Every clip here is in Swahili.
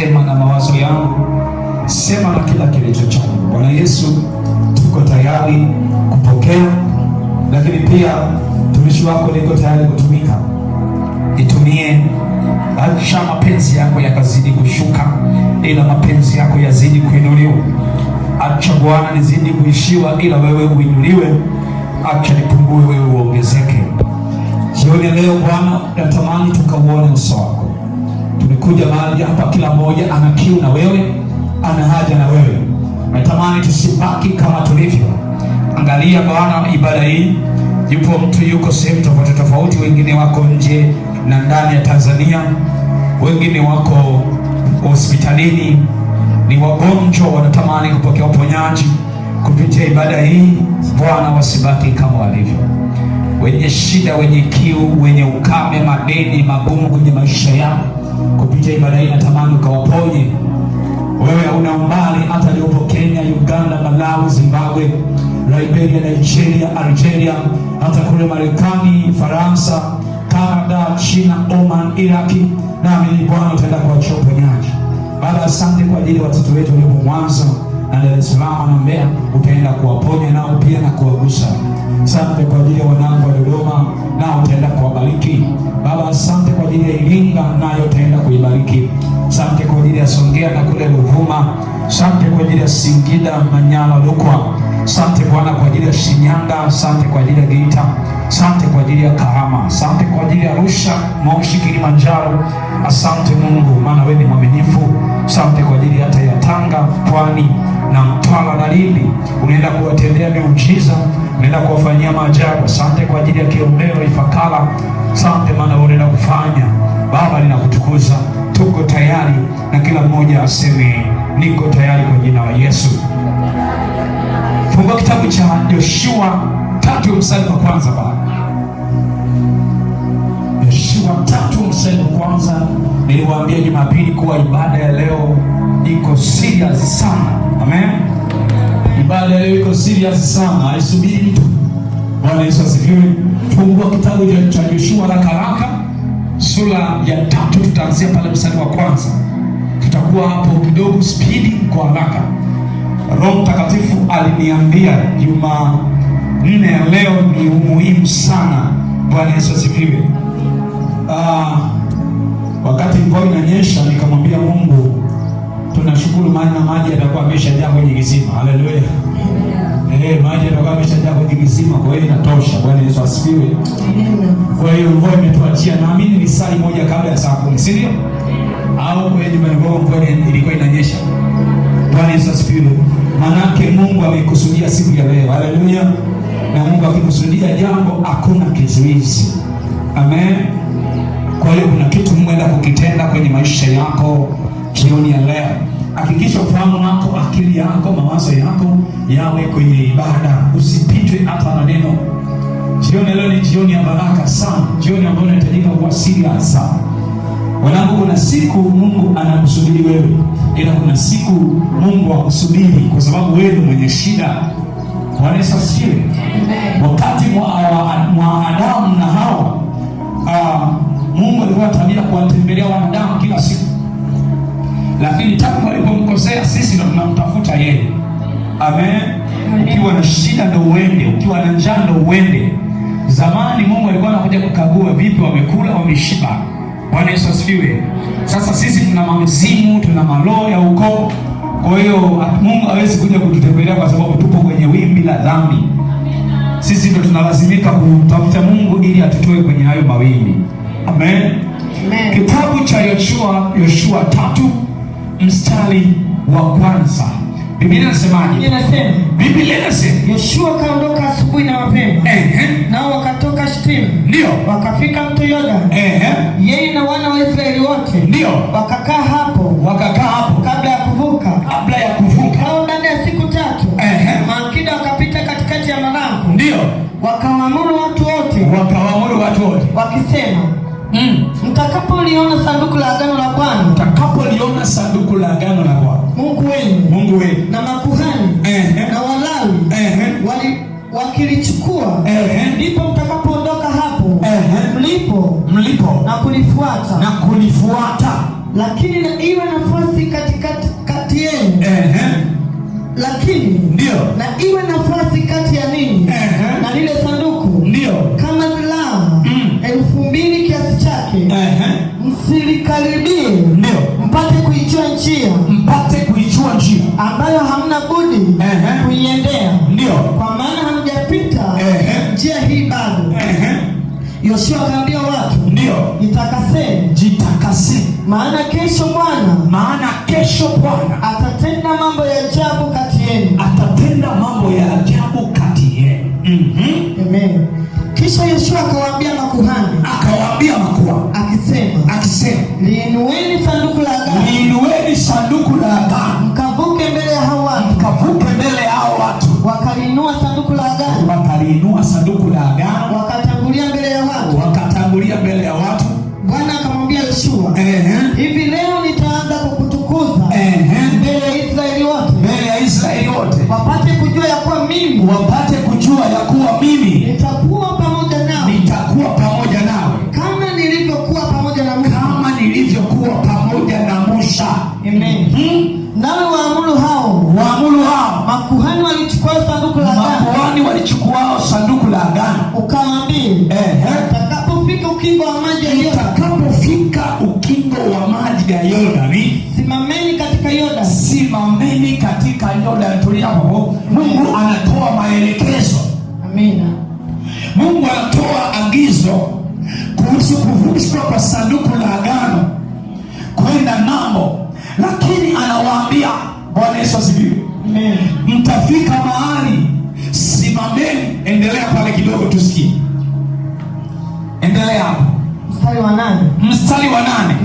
sema na mawazo yangu, sema na kila kilicho changu. Bwana Yesu, tuko tayari kupokea, lakini pia mtumishi wako niko tayari kutumika. Itumie, acha mapenzi yako yakazidi kushuka, ila mapenzi yako yazidi kuinuliwa. Acha Bwana nizidi kuishiwa, ila wewe uinuliwe. Acha nipungue, wewe uongezeke. Jioni leo Bwana, natamani tukauone uso wako. Tumekuja mahali hapa, kila mmoja ana kiu na wewe, ana haja na wewe. Natamani tusibaki kama tulivyo. Angalia Bwana ibada hii, yupo mtu yuko sehemu tofauti tofauti, wengine wako nje na ndani ya Tanzania, wengine wako hospitalini, ni wagonjwa wanatamani kupokea uponyaji kupitia ibada hii. Bwana, wasibaki kama walivyo, wenye shida, wenye kiu, wenye ukame, madeni magumu kwenye maisha yao, kupitia ibada hii natamani ukawaponye. Wewe hauna umbali, hata leo Kenya, Uganda, Malawi, Zimbabwe, Liberia, Nigeria, Algeria, hata kule Marekani, Faransa, Canada, China, Oman, Iraki, naamini Bwana utaenda kuachia uponyaji. Baba, asante kwa ajili ya watoto wetu walio Mwanza na Dar es Salaam na Mbeya, utaenda kuwaponya nao pia na kuwagusa. Asante kwa ajili ya wanangu wa Dodoma, nao utaenda kuwabariki. Baba, asante kwa ajili ya Iringa, nayo utaenda kuibariki. Asante kwa ajili ya Songea na kule Ruvuma. Asante kwa ajili ya Singida, Manyara, Rukwa. Asante Bwana kwa ajili ya Shinyanga. Asante kwa ajili ya Geita. Asante kwa ajili ya Kahama. Asante kwa ajili ya Arusha, Moshi, Kilimanjaro. Asante Mungu, maana wewe ni mwaminifu. Asante kwa ajili hata ya Tanga, Pwani na Mtwara na Lindi. Unaenda kuwatendea miujiza, unaenda kuwafanyia maajabu. Asante kwa ajili ya Kilombero, Ifakara. Asante maana wewe unaenda kufanya. Baba, ninakutukuza. Tuko tayari, na kila mmoja aseme niko tayari kwa jina la Yesu. Fungua kitabu cha Yoshua 3 mstari wa kwanza. Yoshua 3 mstari wa kwanza. Niliwaambia Jumapili kuwa ibada ya leo iko serious sana. Amen. Ibada ya leo iko serious sana, haisubiri mtu. Bwana Yesu asifiwe. Fungua kitabu cha Yoshua haraka, sura ya 3, tutaanzia pale mstari wa kwanza. Tutakuwa hapo kidogo spidi kwa haraka. Roho Mtakatifu aliniambia Jumanne ya leo ni muhimu sana. Bwana Yesu asifiwe. Wakati mvua inanyesha, nikamwambia Mungu, tunashukuru maana maji yatakuwa yameshajaa kwenye kisima. Haleluya. Maji yatakuwa yameshajaa kwenye kisima, kwa hiyo inatosha. Bwana Yesu asifiwe. Kwa hiyo mvua imetuachia, naamini ni saa moja kabla ya saa 10, si ndio? Au kwa hiyo mvua ilikuwa inanyesha. Bwana Yesu asifiwe. Manake Mungu amekusudia siku ya leo. Haleluya. Na Mungu akikusudia jambo, hakuna kizuizi. Amen. Kwa hiyo kuna kitu Mungu anaenda kukitenda kwenye maisha yako jioni ya leo. Hakikisha ufahamu wako, akili yako, mawazo yako yawe kwenye ibada. Usipitwe hata na neno. Jioni leo ni jioni ya baraka sana. Jioni ambayo inahitajika kuwa serious sana. Wanangu, kuna siku Mungu anakusubiri wewe, ila kuna siku Mungu hakusubiri kwa sababu wewe mwenye shida. Bwana Yesu asifiwe. Wakati mwa Adamu na Hawa, Mungu alikuwa anatabia kuwatembelea wanadamu kila siku, lakini tangu alipomkosea sisi ndo tunamtafuta yeye. Amen. Ukiwa na shida ndo uende, ukiwa na njaa ndo uende. Zamani Mungu alikuwa anakuja kukagua vipi wamekula, wameshiba. Bwana Yesu asifiwe. Sasa sisi tuna mzimu, tuna maroho ya ukoo. Kwa hiyo Mungu hawezi kuja kututembelea kwa sababu tupo kwenye wimbi la dhambi. Sisi ndio tunalazimika kumtafuta Mungu ili atutoe kwenye hayo mawimbi. Amen. Amen. Kitabu cha Yoshua 3 mstari wa kwanza. Biblia inasemaje? Biblia inasema Yoshua kaondoka asubuhi na mapema. Nao wakatoka Shitimu. Ndio. Wakafika mto Yordani. Yeye na wana wa Israeli wote. Ndio. Wakakaa hapo kabla ya kuvuka. Hao ndani ya siku 3. Maakida wakapita katikati ya malango. Ndio. Wakawaamuru watu wote. Wakisema, mtakapoliona sanduku la agano la Bwana, Mungu wenu na makuhani na Walawi wakilichukua, ndipo mtakapoondoka hapo mlipo na kulifuata. lakini na iwe nafasi kati yenu. Lakini ndio na iwe nafasi kati ya ninyi na lile sanduku, ndio kama dhiraa 2000 kiasi chake. Msilikaribie, ndio mpate kuijua njia ambayo hamna budi kuiendea, ndio kwa maana hamjapita njia hii bado. Yoshua akaambia watu, ndio jitakaseni, maana kesho Bwana atatenda mambo ya ajabu kati yenu. Amen. Kisha Yoshua akawaambia makuhani, akisema, liinueni sanduku la agano, mkavuke mbele ya hao watu. Wakaliinua sanduku la agano, wakatangulia mbele ya watu. Bwana akamwambia Yoshua, hivi leo nitaanza kukutukuza mbele ya Israeli wote, wapate kujua ya kuwa mimi nitakuwa pamoja nawe kama nilivyokuwa pamoja na Musa. Amen. Nawe waamuru hao makuhani walichukua sanduku la agano, ukawaambia, utakapofika ukingo wa maji ya Yordani, simameni katika Yordani. Tulia hapo. Mungu anatoa maelekezo. Amina. Mungu anatoa agizo kuhusu kuvushwa kwa sanduku la agano kwenda ng'ambo, lakini anawaambia, Bwana Yesu asifiwe, mtafika mahali, simameni. Endelea pale kidogo tusikie. Endelea hapo. Mstari wa 8.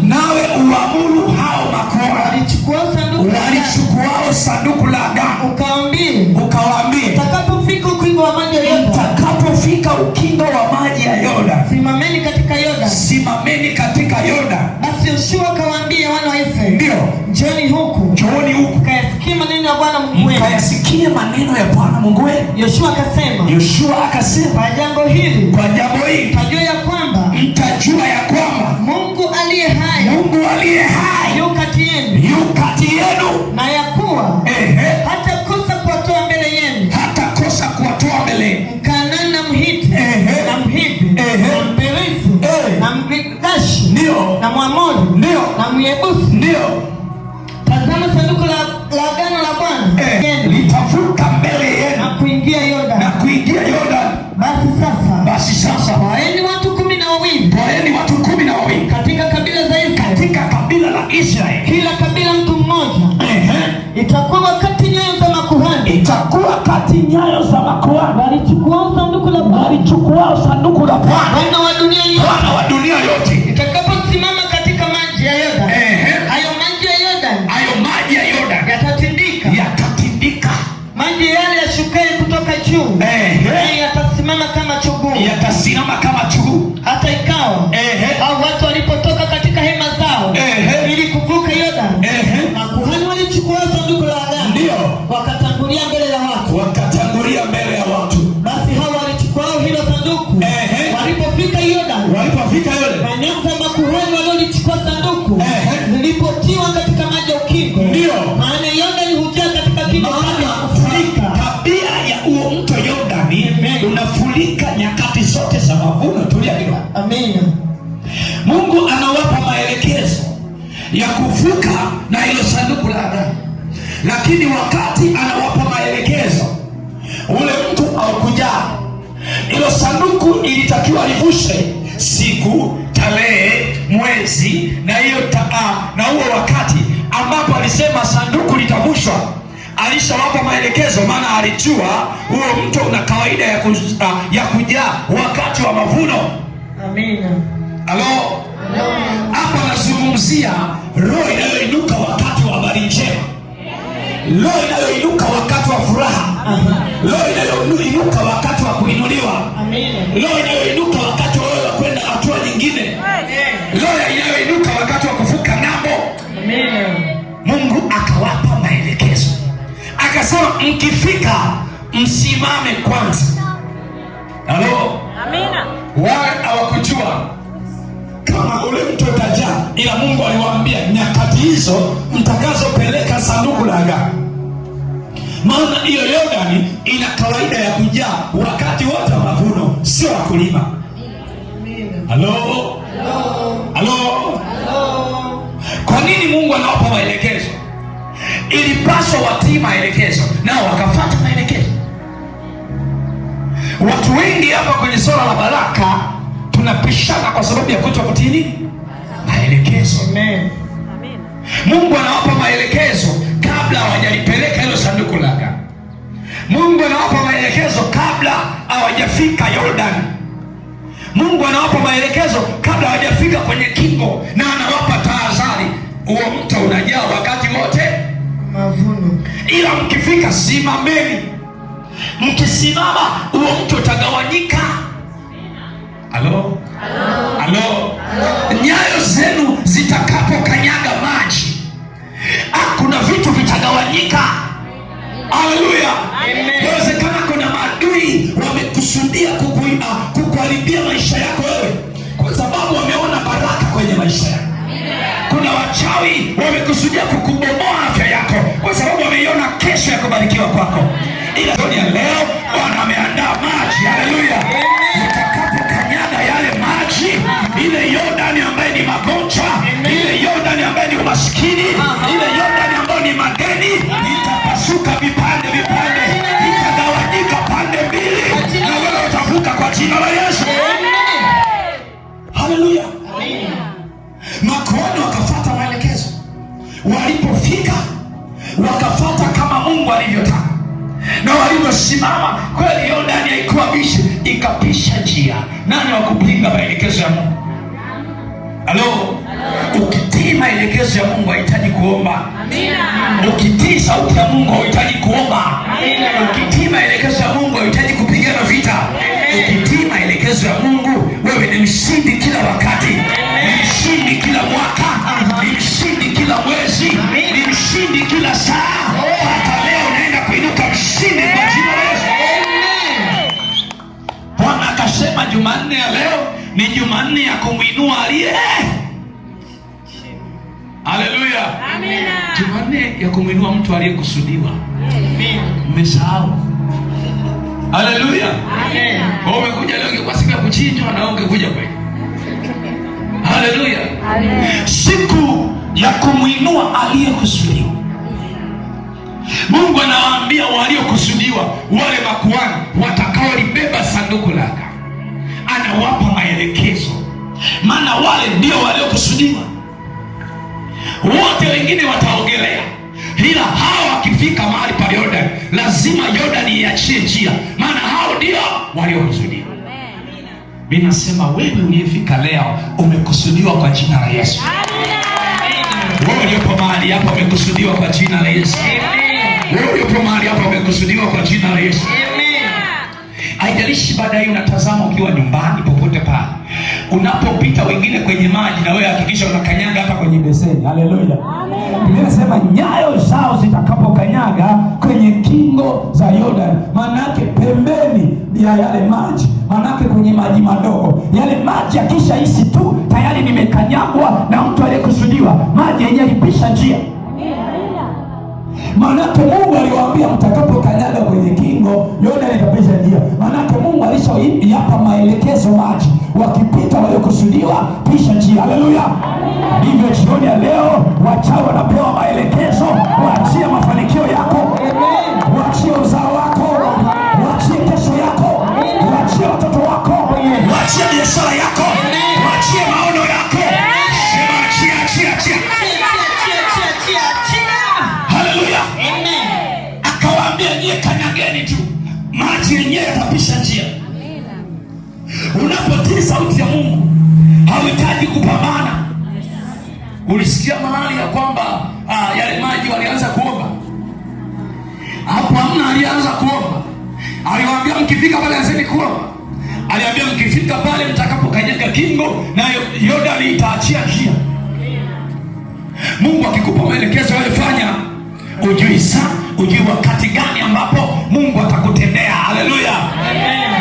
Nawe uamuru hao makuhani walichukua sanduku la agano, ukawaambia, utakapofika ukingo wa maji ya Yordani, simameni katika Yordani. Basi Yoshua akawaambia wana wa Israeli, ndio, njooni huku kayasikie maneno ya Bwana Mungu wenu. Yoshua akasema, kwa jambo hili mtajua ya kwamba Mungu aliye hai yu kati yenu, na ya kuwa hatakosa kuwatoa mbele yenu Mkanaani na Mhiti na Mhivi na Mperizi na Mgirgashi na Mwamori na Myebusi. Tazama, sanduku la agano la Bwana litavuka mbele yenu na kuingia Yordani. Basi sasa waeni watu 12 katika kabila la Israeli, kila kabila mtu mmoja. Itakuwa wakati nyayo za makuhani walichukua sanduku la Bwana, Bwana wa dunia yote, itakaposimama katika maji ya Yordani, hayo maji ya Yordani yatatindika, maji yale yashukaye kutoka juu yatasimama kama chuguu. Hata ikawa hao watu walipotoka katika hema zao ili kuvuka Yordani, makuhani walichukua sanduku la agano, wakatangulia mbele ya watu. Basi hao walichukua hilo sanduku, walipofika Yordani, na nyayo za makuhani waliolichukua sanduku zilipotiwa katika maji ya ukingo, maana Yordani hujaa katika kingo chake kufurika. Tabia ya huo mto Yordani unafurika nyakati zote za mavuno. Tulia kidogo. Amina. Mungu anawapa maelekezo ya kuvuka na hilo sanduku la agano, lakini wakati anawapa maelekezo, ule mtu haukujaa. Hilo sanduku ilitakiwa livushe siku, tarehe, mwezi na hiyo na huo wakati ambapo alisema sanduku litavushwa. Alishawapa maelekezo, maana alijua huo mto una kawaida ya kujaa wakati wa mavuno. Amina. Halo. Hapa nazungumzia roho inayoinuka wakati wa habari njema, roho inayoinuka wakati wa furaha, roho inayoinuka wakati wa kuinuliwa, roho inayoinuka wakati wa wewe kwenda hatua nyingine, roho inayoinuka wakati wa kuvuka ng'ambo. Mungu akawapa maelekezo, akasema mkifika msimame kwanza. Halo. Amina. Wale hawakujua kama ule mtoto ndizo mtakazopeleka sanduku la agano. Maana hiyo Yordani ina kawaida ya kujaa wakati wote wa mavuno, sio wakulima. Halo? Kwa nini Mungu anawapa maelekezo? Ilipaswa watii maelekezo, nao wakafuata maelekezo. Watu wengi hapa kwenye swala la baraka tunapishana kwa sababu ya kutokutii maelekezo. Amen. Mungu anawapa maelekezo kabla hawajalipeleka hilo sanduku la agano. Mungu anawapa maelekezo kabla hawajafika Yordani. Mungu anawapa maelekezo kabla hawajafika kwenye kingo, na anawapa tahadhari. Huo mto unajaa wakati wote mavuno, ila mkifika simameni. Mkisimama huo mto utagawanyika. Halo? Nyayo zenu zitakapokanyaga maji, kuna vitu vitagawanyika. Haleluya. Inawezekana kuna maadui wamekusudia kukuharibia maisha yako wewe, kwa sababu wameona baraka kwenye maisha yako. Kuna wachawi wamekusudia kukubomoa afya yako, kwa sababu wameiona kesho ya kubarikiwa kwako. Ila ya leo Bwana ameandaa maji. Haleluya. Utakapokanyaga yale maji, ile Yordani ambaye ni magonjwa, ile Yordani ambaye ni umaskini, ile Yordani ambayo ni madeni, itapasuka vipande, itagawanyika pande mbili, na wewe utavuka kwa jina la Yesu. Haleluya. Makuhani wakafuata maelekezo. Walipofika wakafuata kama Mungu alivyotaka, na waliposimama kweli Yordani haikuwa bishi, ikapisha njia. Nani wa kupinga maelekezo ya Mungu? Halo? Ukitii maelekezo ya Mungu hahitaji kuomba. Amina. Ukitii sauti ya Mungu hahitaji kuomba. Amina. Ukitii maelekezo ya Mungu hahitaji kupigana vita. Ukitii maelekezo ya Mungu, wewe ni mshindi kila wakati. Ni mshindi kila mwaka. Ni mshindi kila mwezi. Ni mshindi kila saa. Hata leo unaenda kuinuka mshindi kwa jina la Yesu. Bwana akasema Jumanne ya leo ni Jumanne ya kumwinua aliye. Haleluya. Amina. Jumanne ya kumwinua mtu aliyekusudiwa. Amen. Mmesahau. Haleluya. Amen. Kwa umekuja leo kwa siku ya kuchinjwa na ungekuja kweli. Haleluya. Amen. Siku ya kumwinua aliyekusudiwa. Mungu anawaambia waliokusudiwa, wale makuhani watakaolibeba sanduku la agano. Anawapa maelekezo, maana wale ndio waliokusudiwa. Wote wengine wataogelea, ila hao wakifika mahali pa Yordani, lazima Yordani iachie njia, maana hao ndio waliokusudiwa. Mimi nasema wewe uliyefika leo umekusudiwa kwa jina la Yesu. Wewe uliyepo mahali hapa umekusudiwa kwa jina la Yesu. Wewe uliyepo mahali hapa umekusudiwa kwa jina la Yesu. Haijalishi baadaye unatazama ukiwa nyumbani, popote pale unapopita wengine kwenye maji, na wewe hakikisha unakanyaga hapa kwenye beseni. Haleluya. Biblia inasema nyayo zao zitakapokanyaga kwenye kingo za Yordani, manake pembeni ya yale maji, manake kwenye maji madogo. Yale maji akishahisi tu tayari nimekanyagwa na mtu aliyekusudiwa, maji hayajapisha njia. Manake Mungu aliwaambia mtakapokanyaga kwenye kingo Yordani itapisha njia. Manake Mungu alishawapa maelekezo maji, wakipita waliokusudiwa pisha njia. Haleluya. Hivyo jioni ya leo wachawi wanapewa maelekezo, waachie mafanikio yako, waachie uzao wako, waachie kesho yako, waachie watoto wako, waachie biashara yako, waachie maono yako. Sema achia. Haleluya. Akawaambia nyie kanyageni tu, maji yenyewe yatapisha njia. Unapotii sauti ya Mungu hauhitaji kupambana. Ulisikia mahali ya kwamba yale maji walianza kuomba? Hapo hamna alianza kuomba. Aliwaambia mkifika pale anzeni kuomba. Aliwaambia mkifika pale mtakapokanyaga kingo, na Yordani itaachia njia. Mungu akikupa maelekezo wewe fanya. Ujui wakati gani ambapo Mungu atakutendea. Haleluya.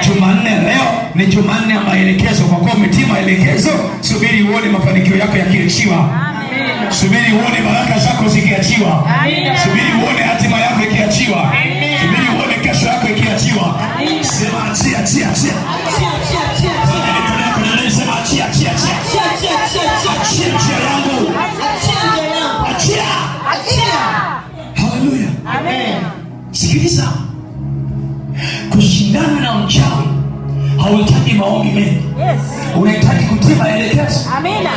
Jumanne leo ni Jumanne ya maelekezo. Kwa kuwa umetii maelekezo, subiri uone mafanikio yako yakiachiwa. Subiri uone baraka zako zikiachiwa. Subiri uone hatima yako ikiachiwa. Subiri uone kesho yako ikiachiwa. Sema achia, achia, achia. Sema achia, achia, achia. Achia njia yangu. Achia. Haleluya. Amen. Sikiliza. Kushindana na mchawi hauhitaji maombi mengi. Unahitaji kutii maelekezo. Amina.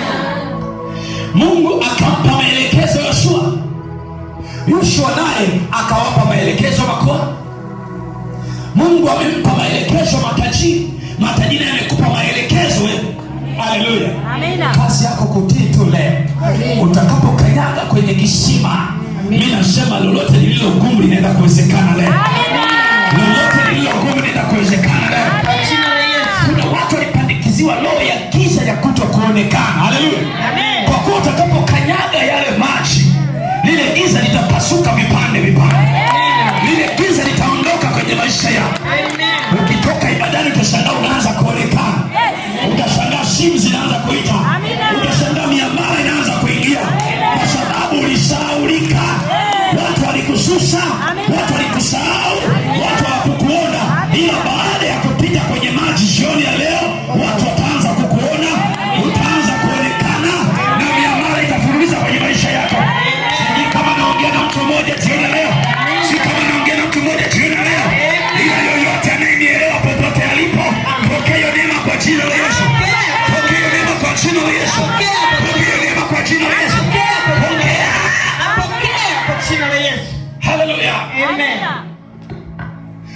Mungu akampa maelekezo Yoshua. Yoshua naye akawapa maelekezo makoa. Mungu amempa maelekezo matajiri. Matajiri amekupa maelekezo wewe. Haleluya. Amina. Kazi yako kutii tu leo. Utakapokanyaga kwenye kisima, mimi nasema lolote lililo gumu linaenda kuwezekana leo. Amina. Lolote lililo gumu linaenda kuwezekana leo. Kuna watu walipandikiziwa roho ya giza ya kutokuonekana. Haleluya. Amen. Kwa kuwa utakapokanyaga yale maji, lile giza litapasuka vipande vipande. Lile giza litaondoka kwenye maisha yako. Ukitoka ibadani utashangaa unaanza kuonekana. Utashangaa simu zinaanza kuita. Utashangaa miamala inaanza kuingia. Kwa sababu ulisahaulika. Watu walikususa, watu walikusahau, watu hawakukuona. Ila baada ya kupita kwenye maji jioni ya leo, watu wataanza kukuona, utaanza kuonekana na miamala itafuruliza kwenye maisha yako. Si kama naongea na mtu mmoja jioni ya leo. Si kama naongea na mtu mmoja jioni ya leo. Ila yoyote anayenielewa popote alipo, pokea hiyo neema kwa jina la Yesu. Pokea hiyo neema kwa jina la Yesu. Pokea hiyo neema kwa jina la Yesu. Pokea. Haleluya. Amen.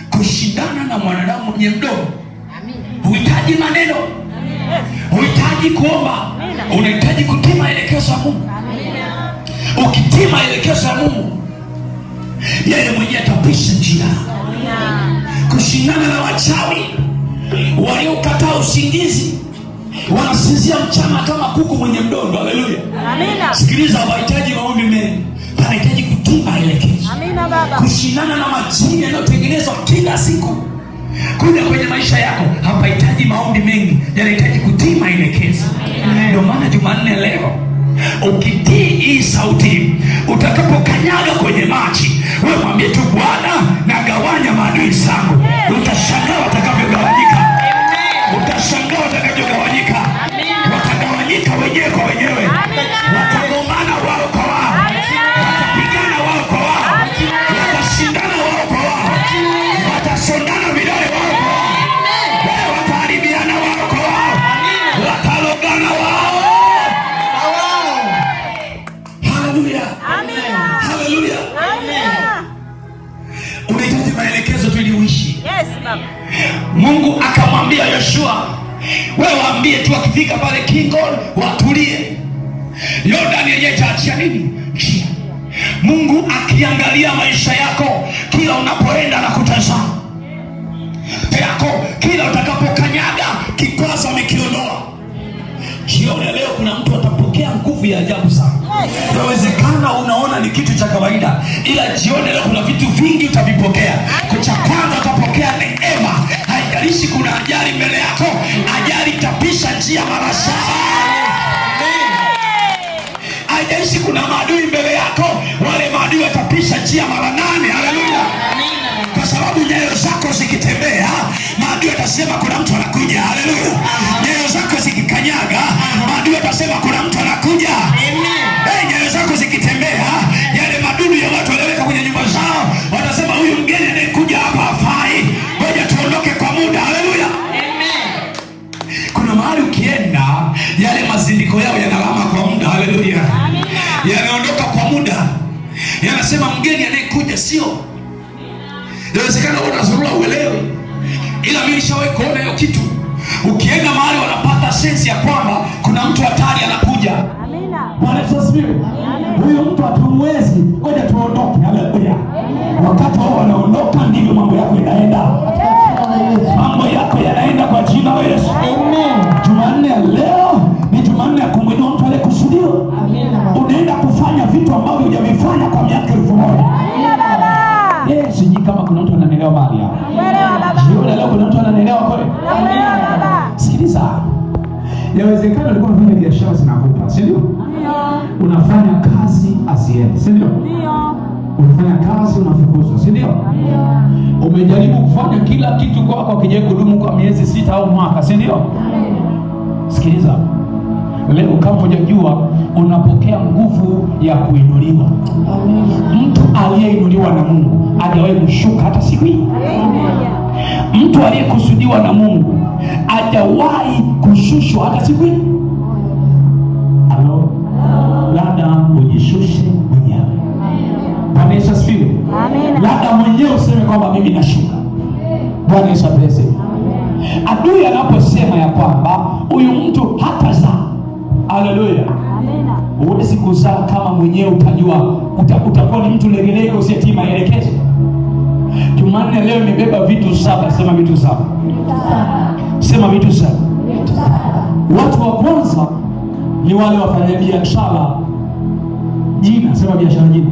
Kushindana na mwanadamu mwenye mdomo. Huhitaji maneno. Huhitaji kuomba. Unahitaji kutii maelekezo ya Mungu. Ukitii maelekezo ya Mungu, yeye mwenyewe atapisha njia. Kushindana na wachawi waliokataa usingizi, wanasinzia mchana kama kuku mwenye mdondo. Haleluya. Amina. Sikiliza, hawahitaji maombi mengi, wanahitaji kutii maelekezo. Amina baba. Kushindana na majini yanayotengenezwa kila siku kuja kwenye maisha yako hapahitaji maombi mengi, yanahitaji kutii maelekezo. Ndio maana Jumanne leo ukitii hii sauti, utakapokanyaga kwenye maji, wewe mwambie tu Bwana, nagawanya maadui zangu. Utashangaa watakavyogawanyika. Utashangaa watakavyogawanyika. Watagawanyika wenyewe kwa wenyewe. Watagombana wao kwa wao. Watapigana wao kwa wao. Watashindana wao kwa wao. Watasondana vidole wao kwa wao. Wataharibiana wao kwa wao. Watalogana wao. Haleluya. Haleluya. Unahitaji maelekezo tu ili uishi. Yes, baba. Mungu akamwambia Yoshua, wewe waambie tu akifika pale Kingon watulie. Yordani yenyewe itaachia nini? Njia. Mungu akiangalia maisha yako, kila unapoenda na kutazama yako, kila utakapokanyaga kikwazo amekiondoa. Jioni leo kuna mtu atapokea nguvu ya ajabu sana. Inawezekana unaona ni kitu cha kawaida, ila jioni leo kuna vitu vingi utavipokea. Cha kwanza utapokea neema. Haijalishi kuna ajali mbele yako, ajali itapisha njia mara 7. Haijalishi kuna maadui mbele yako, wale maadui watapisha njia mara 8. Haleluya. Kwa sababu nyayo zako zikitembea, maadui watasema kuna mtu anakuja. Haleluya. Nyayo zako zikikanyaga, maadui watasema kuna mtu anakuja. Nyayo zako zikitembea, yale madudu ya watu walioweka kwenye nyumba zao watasema huyu mgeni anayekuja hapa hafai, ngoja tuondoke kwa muda. Haleluya. Kuna mahali ukienda, yale mazindiko yao yanalama kwa muda. Haleluya. Yanaondoka kwa muda. Yanasema mgeni anayekuja sio. Inawezekana wewe unazurura uelewe, ila mimi nishawahi kuona hiyo kitu. Ukienda mahali wanapata sensi ya kwamba kuna mtu hatari anakuja. Amina. Bwana asifiwe. Huyo mtu hatumwezi, ngoja tuondoke. Haleluya. Wakati wao wanaondoka, ndivyo mambo yako yanaenda. Mambo yako yanaenda kwa jina la Yesu. Amen. Jumanne leo ni Jumanne ya kumwinua mtu aliyekusudiwa. Amina. Unaenda kufanya vitu ambavyo hujavifanya kwa miaka 1000. Amina baba. Sijui kama kuna mtu ananielewa mahali hapa. Naelewa baba. Jioni leo kuna mtu ananielewa kweli? Naelewa baba. Sikiliza. Yawezekana ulikuwa unafanya biashara zinakupa, si ndio? Unafanya kazi asiende, si ndio? Unafanya kazi unafukuzwa, si ndio? Umejaribu kufanya kila kitu kwako kije kudumu kwa miezi 6 au mwaka, si ndio? Sikiliza. Leo kama hujajua, unapokea nguvu ya kuinuliwa. Mtu aliyeinuliwa na Mungu hajawahi kushuka hata siku hii. Mtu aliyekusudiwa na Mungu hajawahi kushushwa hata siku hii. Halo? Labda ujishushe mwenyewe. Bwana Yesu asifiwe. Labda mwenyewe useme kwamba mimi nashuka. Bwana Yesu asifiwe. Adui anaposema ya kwamba huyu mtu hatazaa, haleluya, huwezi kuzaa kama mwenyewe utajua, utakuwa ni mtu legelege usiyetii maelekezo. Jumanne leo nimebeba vitu 7. Sema vitu 7. Sema vitu 7. Watu wa kwanza ni wale wafanya biashara jina. Sema biashara jina.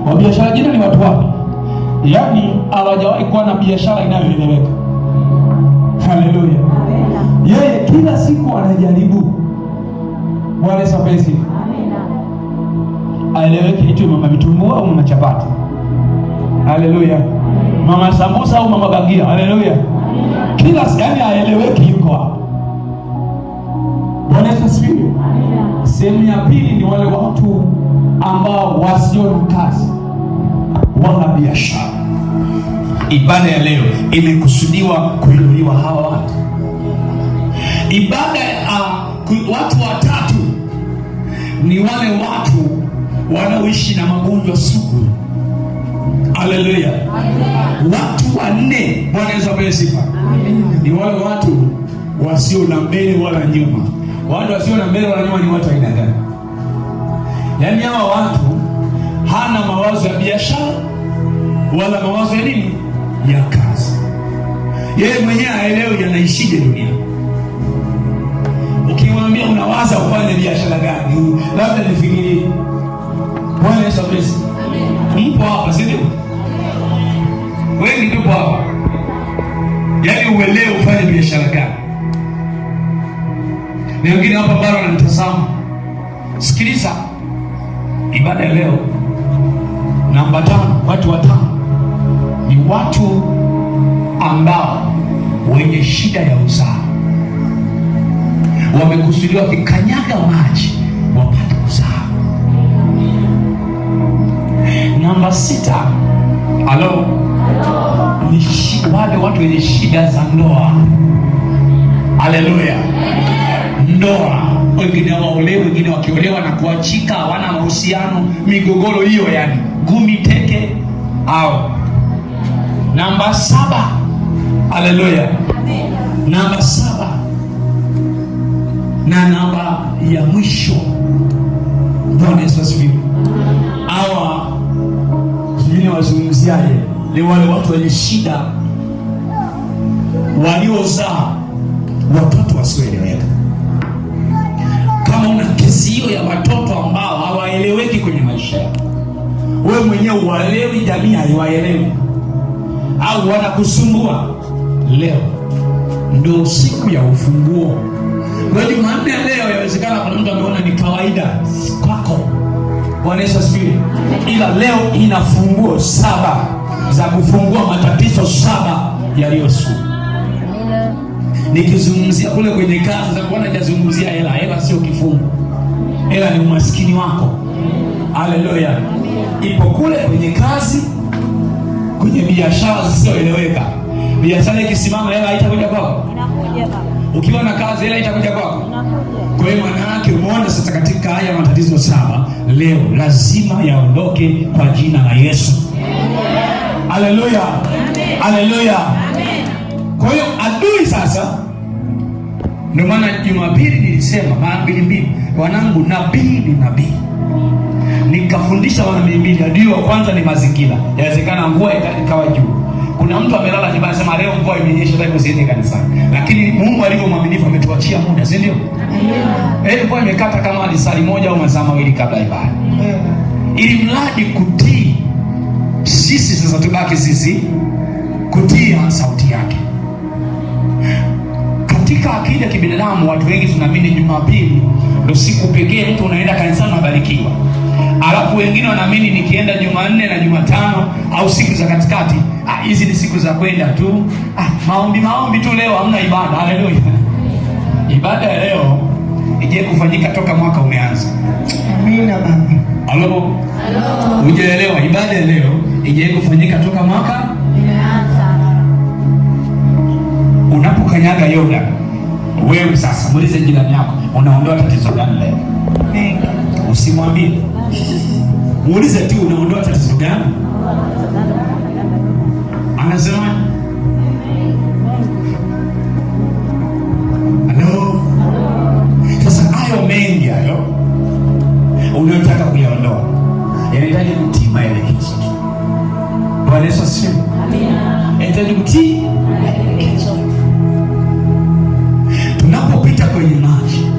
Wa biashara jina ni watu wapi? Yaani hawajawahi kuwa na biashara inayoeleweka. Haleluya. Yeye kila siku anajaribu. Bwana Yesu asifiwe. Aeleweke hicho mama vitumbua au mama chapati. Haleluya. Mama sambusa au mama bagia. Haleluya. Kila yani aeleweke yuko hapo. Bwana Yesu asifiwe. Sehemu ya pili ni wale watu ambao wasio na kazi wala biashara. Ibada ya leo imekusudiwa kuinuliwa hawa watu. Ibada ya watu watatu ni wale watu wanaoishi na magonjwa sugu. Haleluya. Watu wanne, Bwana Yesu apewe sifa, ni wale watu wasio na mbele wala nyuma. Watu wasio na mbele wala nyuma ni watu aina gani? Yaani hawa watu hana mawazo ya biashara wala mawazo ya nini? Ya kazi. Yeye mwenyewe haelewi anaishije dunia. Ukimwambia unawaza ufanye biashara gani, labda nifikirie. Bwana Yesu asifiwe. Mpo hapa, si ndio? Wengi tupo hapa. Yaani uelewe ufanye biashara gani. Na wengine hapa bado wananitazama. Sikiliza. Ibada ya leo namba 5, watu watano ni watu ambao wenye shida ya uzao. Wamekusudiwa kikanyaga maji wapate uzao. Namba 6, halo, ni wale watu wenye shida za ndoa. Haleluya. Ndoa, wengine waolewa, wengine wakiolewa na kuachika, hawana mahusiano, migogoro hiyo, yani gumi teke au. Namba 7, haleluya, namba 7 na namba ya mwisho, Bwana Yesu asifiwe. Hawa sijui wazungumziaje, ni wale watu wenye shida waliozaa watoto wasioeleweka. Kama una kesi hiyo ya watoto ambao hawaeleweki kwenye maisha yako, wewe mwenyewe uwaelewi, jamii haiwaelewi, au wanakusumbua, leo ndio siku ya ufunguo. Kwa hiyo Jumanne leo yawezekana kuna mtu ameona ni kawaida kwako. Bwana Yesu asifiwe. Ila leo ina funguo 7 za kufungua matatizo 7 yaliyosugu. Nikizungumzia kule kwenye kazi za kuona jazungumzia hela. Hela sio kifungo. Hela ni umaskini wako. Haleluya. Ipo kule kwenye kazi, kwenye biashara zisizoeleweka. Biashara ikisimama hela haitakuja kwako. Inakuja baba. Ukiwa na kazi hela itakuja kwako. Inakuja. Kwa hiyo maana yake umeona sasa katika haya matatizo 7 leo lazima yaondoke kwa jina la Yesu. Haleluya. Haleluya. Kwa hiyo adui sasa, ndio maana Jumapili nilisema mara mbili, wanangu, nabii ni nabii. Nikafundisha wana mbili. Adui wa kwanza ni mazingira. Inawezekana mvua ikawa juu. Kuna mtu amelala nyumbani anasema leo mvua imenyesha hata usiende kanisani. Lakini Mungu alivyo mwaminifu ametuachia muda, si ndio? Mvua imekata kama alisali moja au masaa mawili kabla ibada. Ili mradi kutii, sisi sasa tubaki sisi kutii sauti yake. katika akili ya kibinadamu watu wengi tunaamini Jumapili ndio siku pekee mtu unaenda kanisani unabarikiwa. Alafu wengine wanaamini nikienda Jumanne na Jumatano au siku za katikati, hizi ni siku za kwenda tu. Maombi tu leo, hamna ibada. Haleluya. Ibada ya leo ije kufanyika toka mwaka umeanza. Amina baba. Halo. Hujaelewa, ibada ya leo ije kufanyika toka mwaka umeanza. Unapokanyaga Yordan, wewe sasa muulize jirani yako, unaondoa tatizo gani leo? Usimwambie. Muulize tu, unaondoa tatizo gani? Anasema halo. Sasa hayo mengi hayo unayotaka kuyaondoa yanahitaji kutii maelekezo. Bwana Yesu asifiwe. Amina. Yanahitaji kutii maelekezo. Tunapopita kwenye maji,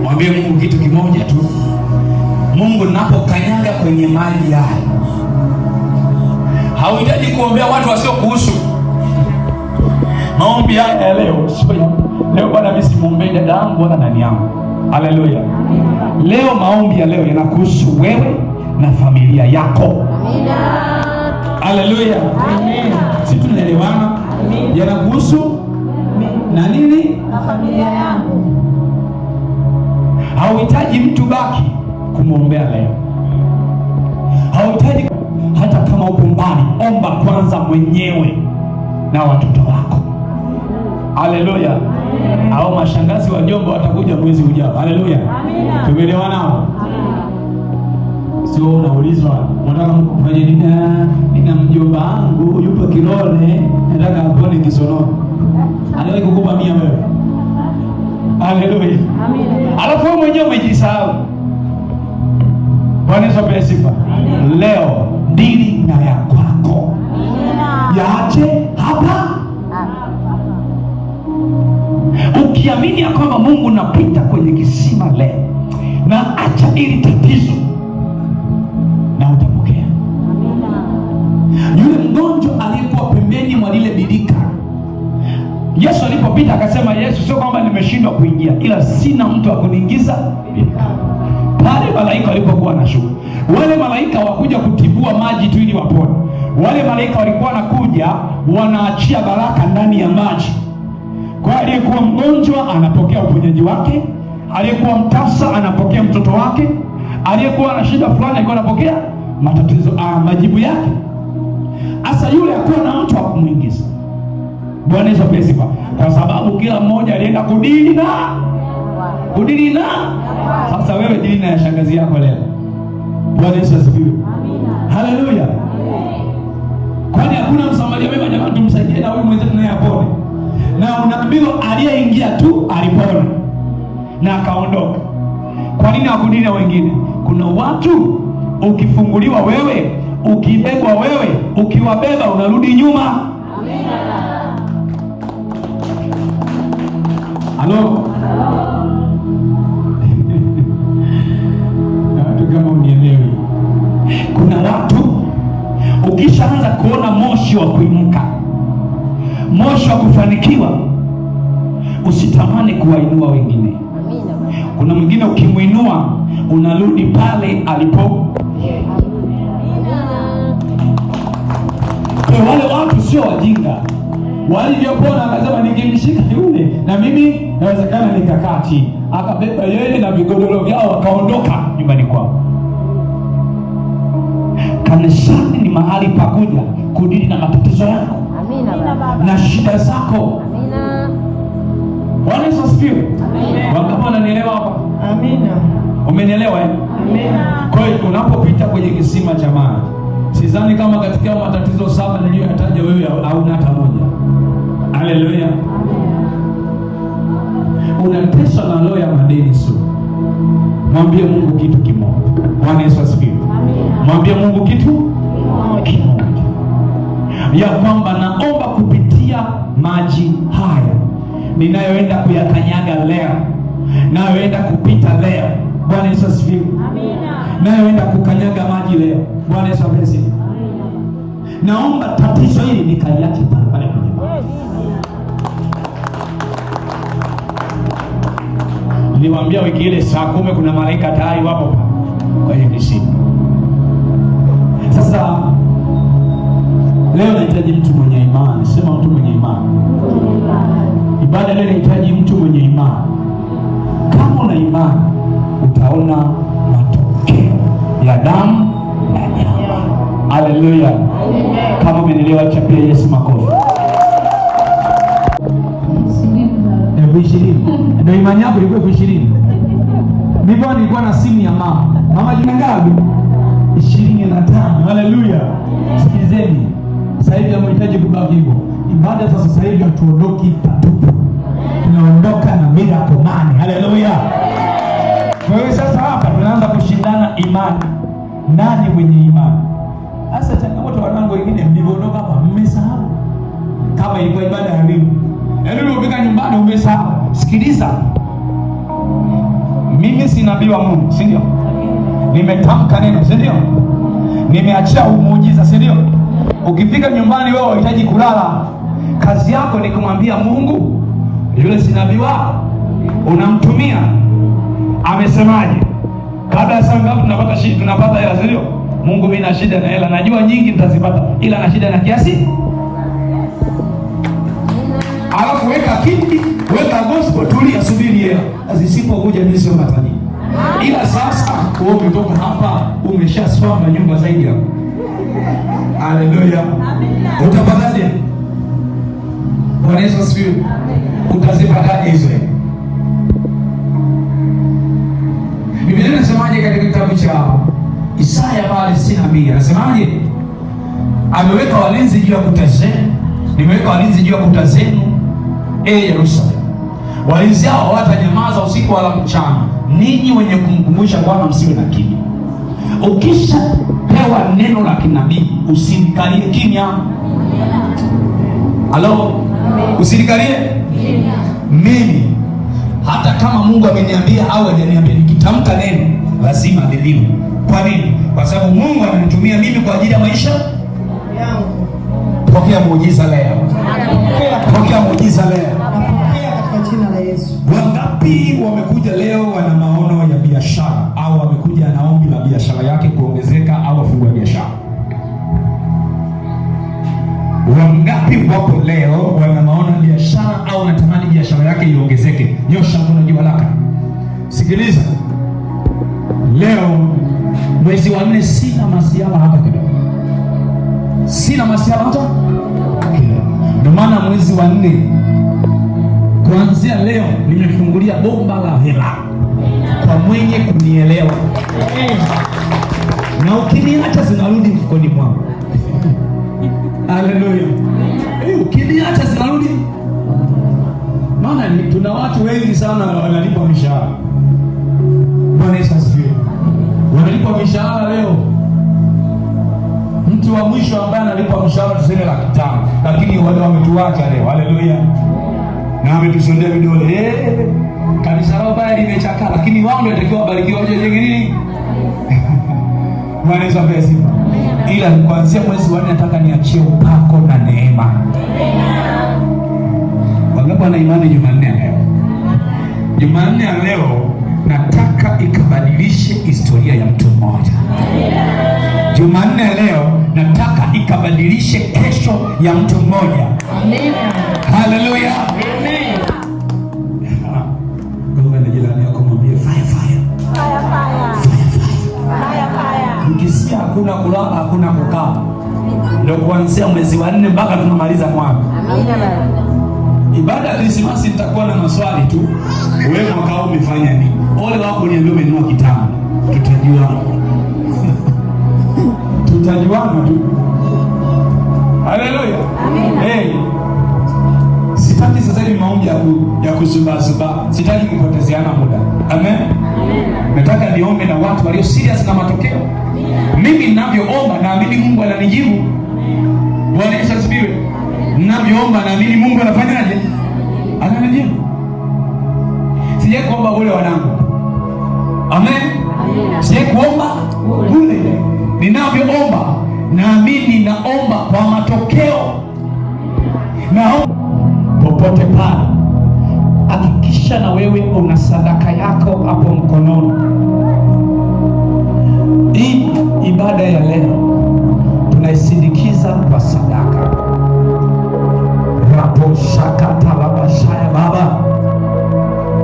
mwambie Mungu kitu kimoja tu. Mungu, napokanyaga kwenye maji haya, hauhitaji kuombea watu wasio kuhusu. Maombi haya ya leo leo, Bwana mimi simuombei dada yangu wala nani yangu. Haleluya. Leo maombi ya leo yanakuhusu wewe na familia yako. Amina. Haleluya. Amen. Sisi tunaelewana? Yanakuhusu na nini? Na familia yangu. Hauhitaji mtu baki kumwombea leo. Hauhitaji, hata kama uko mbali, omba kwanza mwenyewe na watoto wako. Haleluya. Hao mashangazi wajomba watakuja mwezi ujao. Haleluya. Tumeelewana hapo? Sio unaulizwa unataka kufanya nini? Nina mjomba wangu yupo Kilole, nataka apone kisonono. Anawahi kukupa 100 wewe. Haleluya. Amina. Alafu wewe mwenyewe umejisahau. Bwana Yesu apewe sifa. Leo dili na ya kwako. Yaache hapa. Ukiamini ya kwamba Mungu napita kwenye kisima leo, na acha ili tatizo, na utapokea. Yule mgonjwa aliyekuwa pembeni mwa lile birika, Yesu alipopita akasema, Yesu, sio kwamba nimeshindwa kuingia, ila sina mtu wa kuniingiza birika. Pale malaika walipokuwa wanashuka, wale malaika hawakuja kutibua maji tu ili wapone. Wale malaika walikuwa wanakuja wanaachia baraka ndani ya maji. Kwa aliyekuwa mgonjwa anapokea uponyaji wake, aliyekuwa mtasa anapokea mtoto wake, aliyekuwa na shida fulani alikuwa anapokea majibu yake. Asa yule hakuwa na mtu wa kumuingiza. Bwana Yesu asifiwe. Kwa sababu kila mmoja alienda kudili na sasa wewe dili na ya shangazi yako leo. Bwana Yesu asifiwe. Amina. Haleluya. Kwani hakuna msamaria mwema? Jamani, tumsaidie na huyu mwenzetu naye apone. Na unaambiwa aliyeingia tu alipona na akaondoka. Kwa nini hakudili na wengine? Kuna watu ukifunguliwa wewe, ukibebwa wewe, ukiwabeba unarudi nyuma. Amina. Halo. Kama unielewi, kuna watu ukishaanza kuona moshi wa kuinuka, moshi wa kufanikiwa, usitamani kuwainua wengine. Amina. Kuna mwingine ukimuinua unarudi pale alipo. Kwa wale watu sio wajinga. Walivyopona akasema, nikimshika yule na mimi nawezekana nikakaa chini. Akabeba yeye na vigodoro vyao wakaondoka nyumbani kwao. Kanisani ni mahali pa kuja kudili na matatizo yako. Amina baba. Na shida zako. Amina. Bwana Yesu asifiwe. Amina. Wangapi wananielewa hapa? Amina. Umenielewa eh? Amina. Kwa hiyo unapopita kwenye kisima cha maji, sidhani kama katika matatizo 7 niliyoyataja wewe hauna hata moja. Haleluya. Unateswa na roho ya madeni sio? Mwambie Mungu kitu kimoja. Bwana Yesu asifiwe. Amina. Mwambie Mungu kitu kimoja, ya kwamba naomba kupitia maji haya ninayoenda kuyakanyaga leo, nayoenda kupita leo. Bwana Yesu asifiwe. Amina. Nayoenda kukanyaga maji leo. Bwana Yesu asifiwe. Amina. Naomba tatizo hili nikaliache pale pale kwenye maji. alituambia wiki ile saa 10 kuna malaika tayari wapo kwenye kisima. Sasa leo nahitaji mtu mwenye imani. Sema mtu mwenye imani. Ibada leo inahitaji mtu mwenye imani. Kama una imani utaona matokeo ya damu na nyama. Haleluya. Kama umenielewa, chapia Yesu makofi. 20. Ndio imani yako ilikuwa 20. Mimi nilikuwa na simu ya mama. Mama jina ngapi? 25. Haleluya. Sikilizeni. Sasa hivi tunahitaji kubaki hivyo. Ibada za sasa hivi hatuondoki patupu. Tunaondoka na miracle money. Haleluya. Kwa hiyo sasa hapa tunaanza kushindana imani. Nani mwenye imani? Sasa changamoto wanangu wengine mlivyoondoka hapa mmesahau. Kama ilikuwa ibada ya leo. Yaani ulipofika nyumbani umesahau. Sikiliza. Mimi si nabii wa Mungu, si ndio? Nimetamka neno, si ndio? Nimeachia muujiza, si ndio? Ukifika nyumbani wewe unahitaji kulala. Kazi yako ni kumwambia Mungu, yule si nabii wako, unamtumia. Amesemaje? Kabla ya saa ngapi tunapata hela, si ndio? Mungu, mimi na shida na hela. Najua nyingi nitazipata, ila na shida na kiasi. Alafu weka kiti, weka gospel, tulia, subiri hela. Zisipokuja mimi sio matajiri. Ila sasa wewe umetoka hapa umeshaswamba nyumba zaidi hapo. Haleluya. Utapataje? Bwana Yesu asifiwe. Utazipataje hizo? Biblia inasemaje katika kitabu cha Isaya pale 62? Anasemaje? Ameweka walinzi juu ya kuta zenu. Nimeweka walinzi juu ya kuta zenu, Yerusalemu. Walinzi hao hawatanyamaza usiku wala mchana. Ninyi wenye kumkumbusha Bwana msiwe na kimya. Ukisha pewa neno la kinabii usilikalie kimya. Halo? Usilikalie kimya. Mimi hata kama Mungu ameniambia au hajaniambia, nikitamka neno lazima liliwe. Kwa nini? Kwa sababu Mungu ananitumia mimi kwa ajili ya maisha yangu. Pokea muujiza leo. Pokea muujiza leo. Katika jina la Yesu. Wangapi wamekuja leo wana maono ya biashara, au wamekuja na ombi la biashara yake kuongezeka au afungue biashara? Wangapi wapo leo wana maono ya biashara au wanatamani biashara yake iongezeke? Nyosha mkono juu haraka. Sikiliza. Leo mwezi wa 4 sina masiala hata kidogo. Sina masiala hata kidogo. Ndio maana mwezi wa 4 kuanzia leo nimefungulia bomba la hela kwa mwenye kunielewa. Na ukiniacha zinarudi mfukoni mwangu. Haleluya. Ukiniacha zinarudi. Maana tuna watu wengi sana wanalipwa mishahara. Bwana Yesu asifiwe. Wanalipwa mishahara leo. Mtu wa mwisho ambaye analipwa mshahara tuseme 500,000, lakini wale wametuacha leo. Haleluya. Na wametusondea vidole. Kanisa lao baya limechakaa, lakini wao ndio watakiwa wabarikiwe waje jenge nini? Bwana Yesu asifiwe. Ila kuanzia mwezi wa 4 nataka niachie upako na neema. Wangapi wana imani Jumanne ya leo? Jumanne ya leo nataka ikabadilishe historia ya mtu mmoja. Jumanne ya leo nataka ikabadilishe kesho ya mtu mmoja. Amen. Haleluya. Amen. Mungu na jirani yako mwambie fire fire. Fire fire. Fire fire. Fire. Ukisikia hakuna kulala, hakuna kukaa. Ndio kuanzia mwezi wa 4 mpaka tunamaliza mwaka. Amina. Ibada ya Krismasi nitakuwa na maswali tu. Wewe mwaka huu umefanya nini? Ole wako niambie umenunua kitabu. Tutajua. Tutajuana tu. Haleluya. Hey. Sitaki sasa hivi maombi ya kusuba. Sitaki kupotezeana muda. Amen. Nataka niombe na watu walio serious na matokeo. Mimi ninavyoomba naamini Mungu ananijibu. Bwana Yesu asifiwe. Ninavyoomba naamini Mungu anafanyaje? Ananijibu. Sije kuomba ule wanangu. Amen. Sije kuomba ule. Ninavyoomba naamini naomba kwa matokeo. Naomba popote pale hakikisha na wewe una sadaka yako hapo mkononi. Hii ibada ya leo tunaisindikiza kwa sadaka. Rapo shakata labashaya baba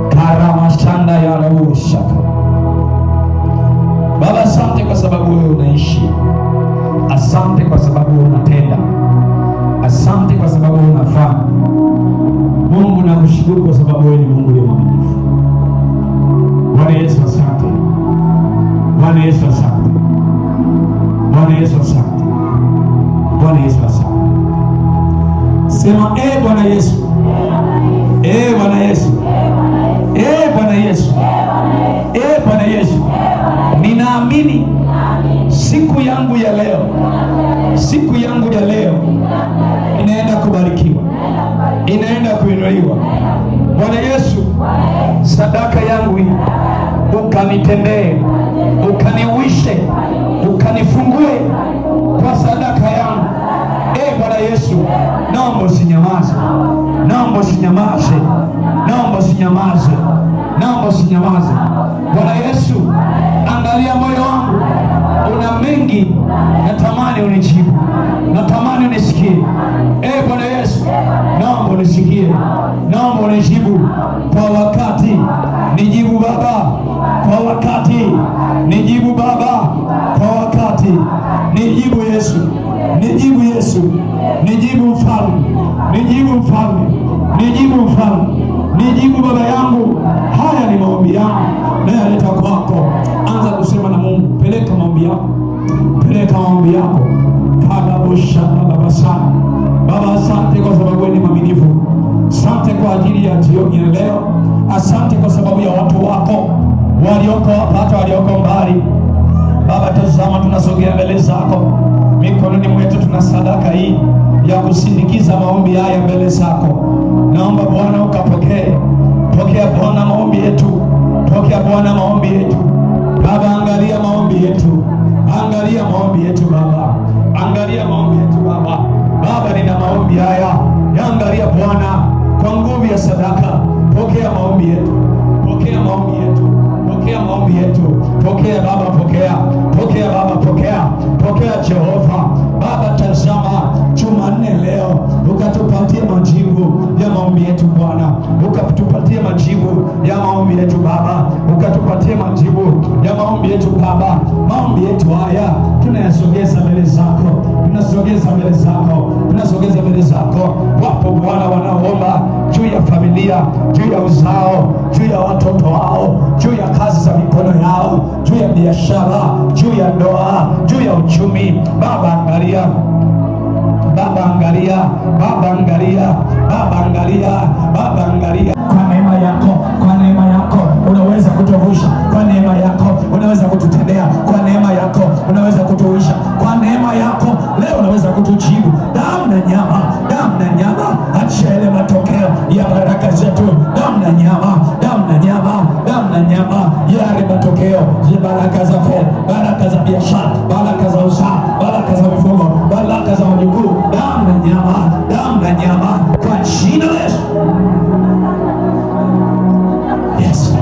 karamashanda ya rabu shaka. Baba, asante kwa sababu wewe unaishi. Asante kwa sababu unatenda. Asante kwa sababu unafanya. Mungu, nakushukuru kwa sababu wewe ni Mungu ni mwaminifu. Bwana Yesu asante. Bwana Yesu asante. Bwana Yesu asante. Bwana Yesu asante. Sema Bwana Yesu. Bwana Yesu. Bwana Yesu. Bwana Yesu. Ninaamini siku yangu ya leo, siku yangu ya leo inaenda kubarikiwa, inaenda kuinuliwa. Bwana Yesu, sadaka yangu hii ukanitendee, ukaniuishe, ukanifungue kwa sadaka yangu. Bwana Yesu, naomba usinyamaze, naomba usinyamaze, naomba usinyamaze, naomba usinyamaze. Bwana Yesu, angalia moyo wangu, una mengi, natamani unijibu, natamani unisikie. Bwana Yesu, naomba unisikie, naomba unijibu kwa wakati. Nijibu Baba kwa wakati, nijibu Baba kwa wakati. Nijibu Yesu, nijibu Yesu, nijibu Mfalme, nijibu Mfalme, nijibu Mfalme, nijibu Baba yangu. Haya ni maombi yangu nayaleta kwako. Anza kusema na Mungu, peleka maombi yako, peleka maombi yako. Kababoshanababasana. Baba, asante kwa sababu wewe ni mwaminifu. Asante kwa ajili ya jioni ya leo. Asante kwa sababu ya watu wako walioko hapa hata walioko mbali. Baba, tazama tunasogea mbele zako, mikononi mwetu tuna sadaka hii ya kusindikiza maombi haya mbele zako. Naomba Bwana ukapokee. Pokea Bwana maombi yetu, pokea Bwana maombi yetu. Baba, angalia maombi yetu, angalia maombi yetu Baba, angalia maombi yetu Baba. Baba, nina maombi haya, angalia Bwana kwa nguvu ya sadaka. Pokea maombi yetu, pokea maombi yetu, pokea maombi yetu. Pokea Baba, pokea, pokea Baba, pokea, pokea Jehova. Baba, tazama Jumanne leo ukatupatie majibu ya maombi yetu Bwana, ukatupatie majibu ya maombi yetu Baba, ukatupatie majibu ya maombi yetu Baba. Maombi yetu haya tunayasogeza mbele zako, tunasogeza mbele zako, tunasogeza mbele zako. Wapo Bwana wanaoomba juu ya familia, juu ya uzao, juu ya watoto wao, juu ya kazi za mikono yao, juu ya biashara, juu ya ndoa, juu ya uchumi. Baba, angalia, Baba angalia, Baba angalia, Baba angalia, Baba angalia. Kwa neema yako, kwa neema yako unaweza kutuvusha, kwa neema yako unaweza kututendea, kwa neema yako unaweza kutuisha, kwa neema yako leo unaweza kutujibu. Damu na nyama, damu na nyama, acha ile matokeo ya baraka zetu. Damu na nyama, damu na nyama, damu na nyama, yale matokeo ya baraka za fedha, baraka za biashara, baraka za uzao, baraka za mifugo, baraka za wajukuu. Damu na nyama, damu na nyama, kwa jina la Yesu. Yes,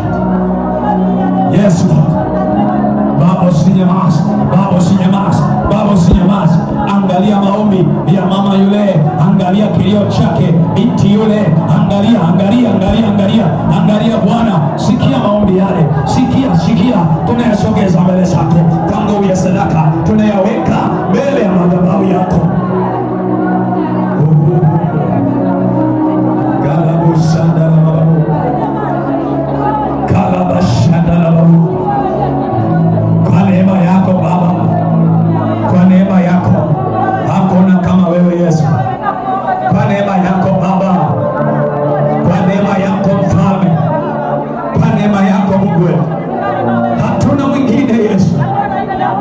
yes Baba, usinyamaze, Baba usinyamaze, Baba usinyamaze. Angalia maombi ya mama yule, angalia kilio chake binti yule, angalia, angalia, angalia, angalia, angalia Bwana, sikia maombi yale, sikia, sikia. Tunayasogeza mbele zako kwa nguvu ya sadaka, tunayaweka mbele ya madhabahu yako. Kwa neema yako Baba, kwa neema yako, hakuna kama wewe Yesu. Kwa neema yako Baba, kwa neema yako Mfalme, kwa neema yako Mungu wetu, hatuna mwingine Yesu.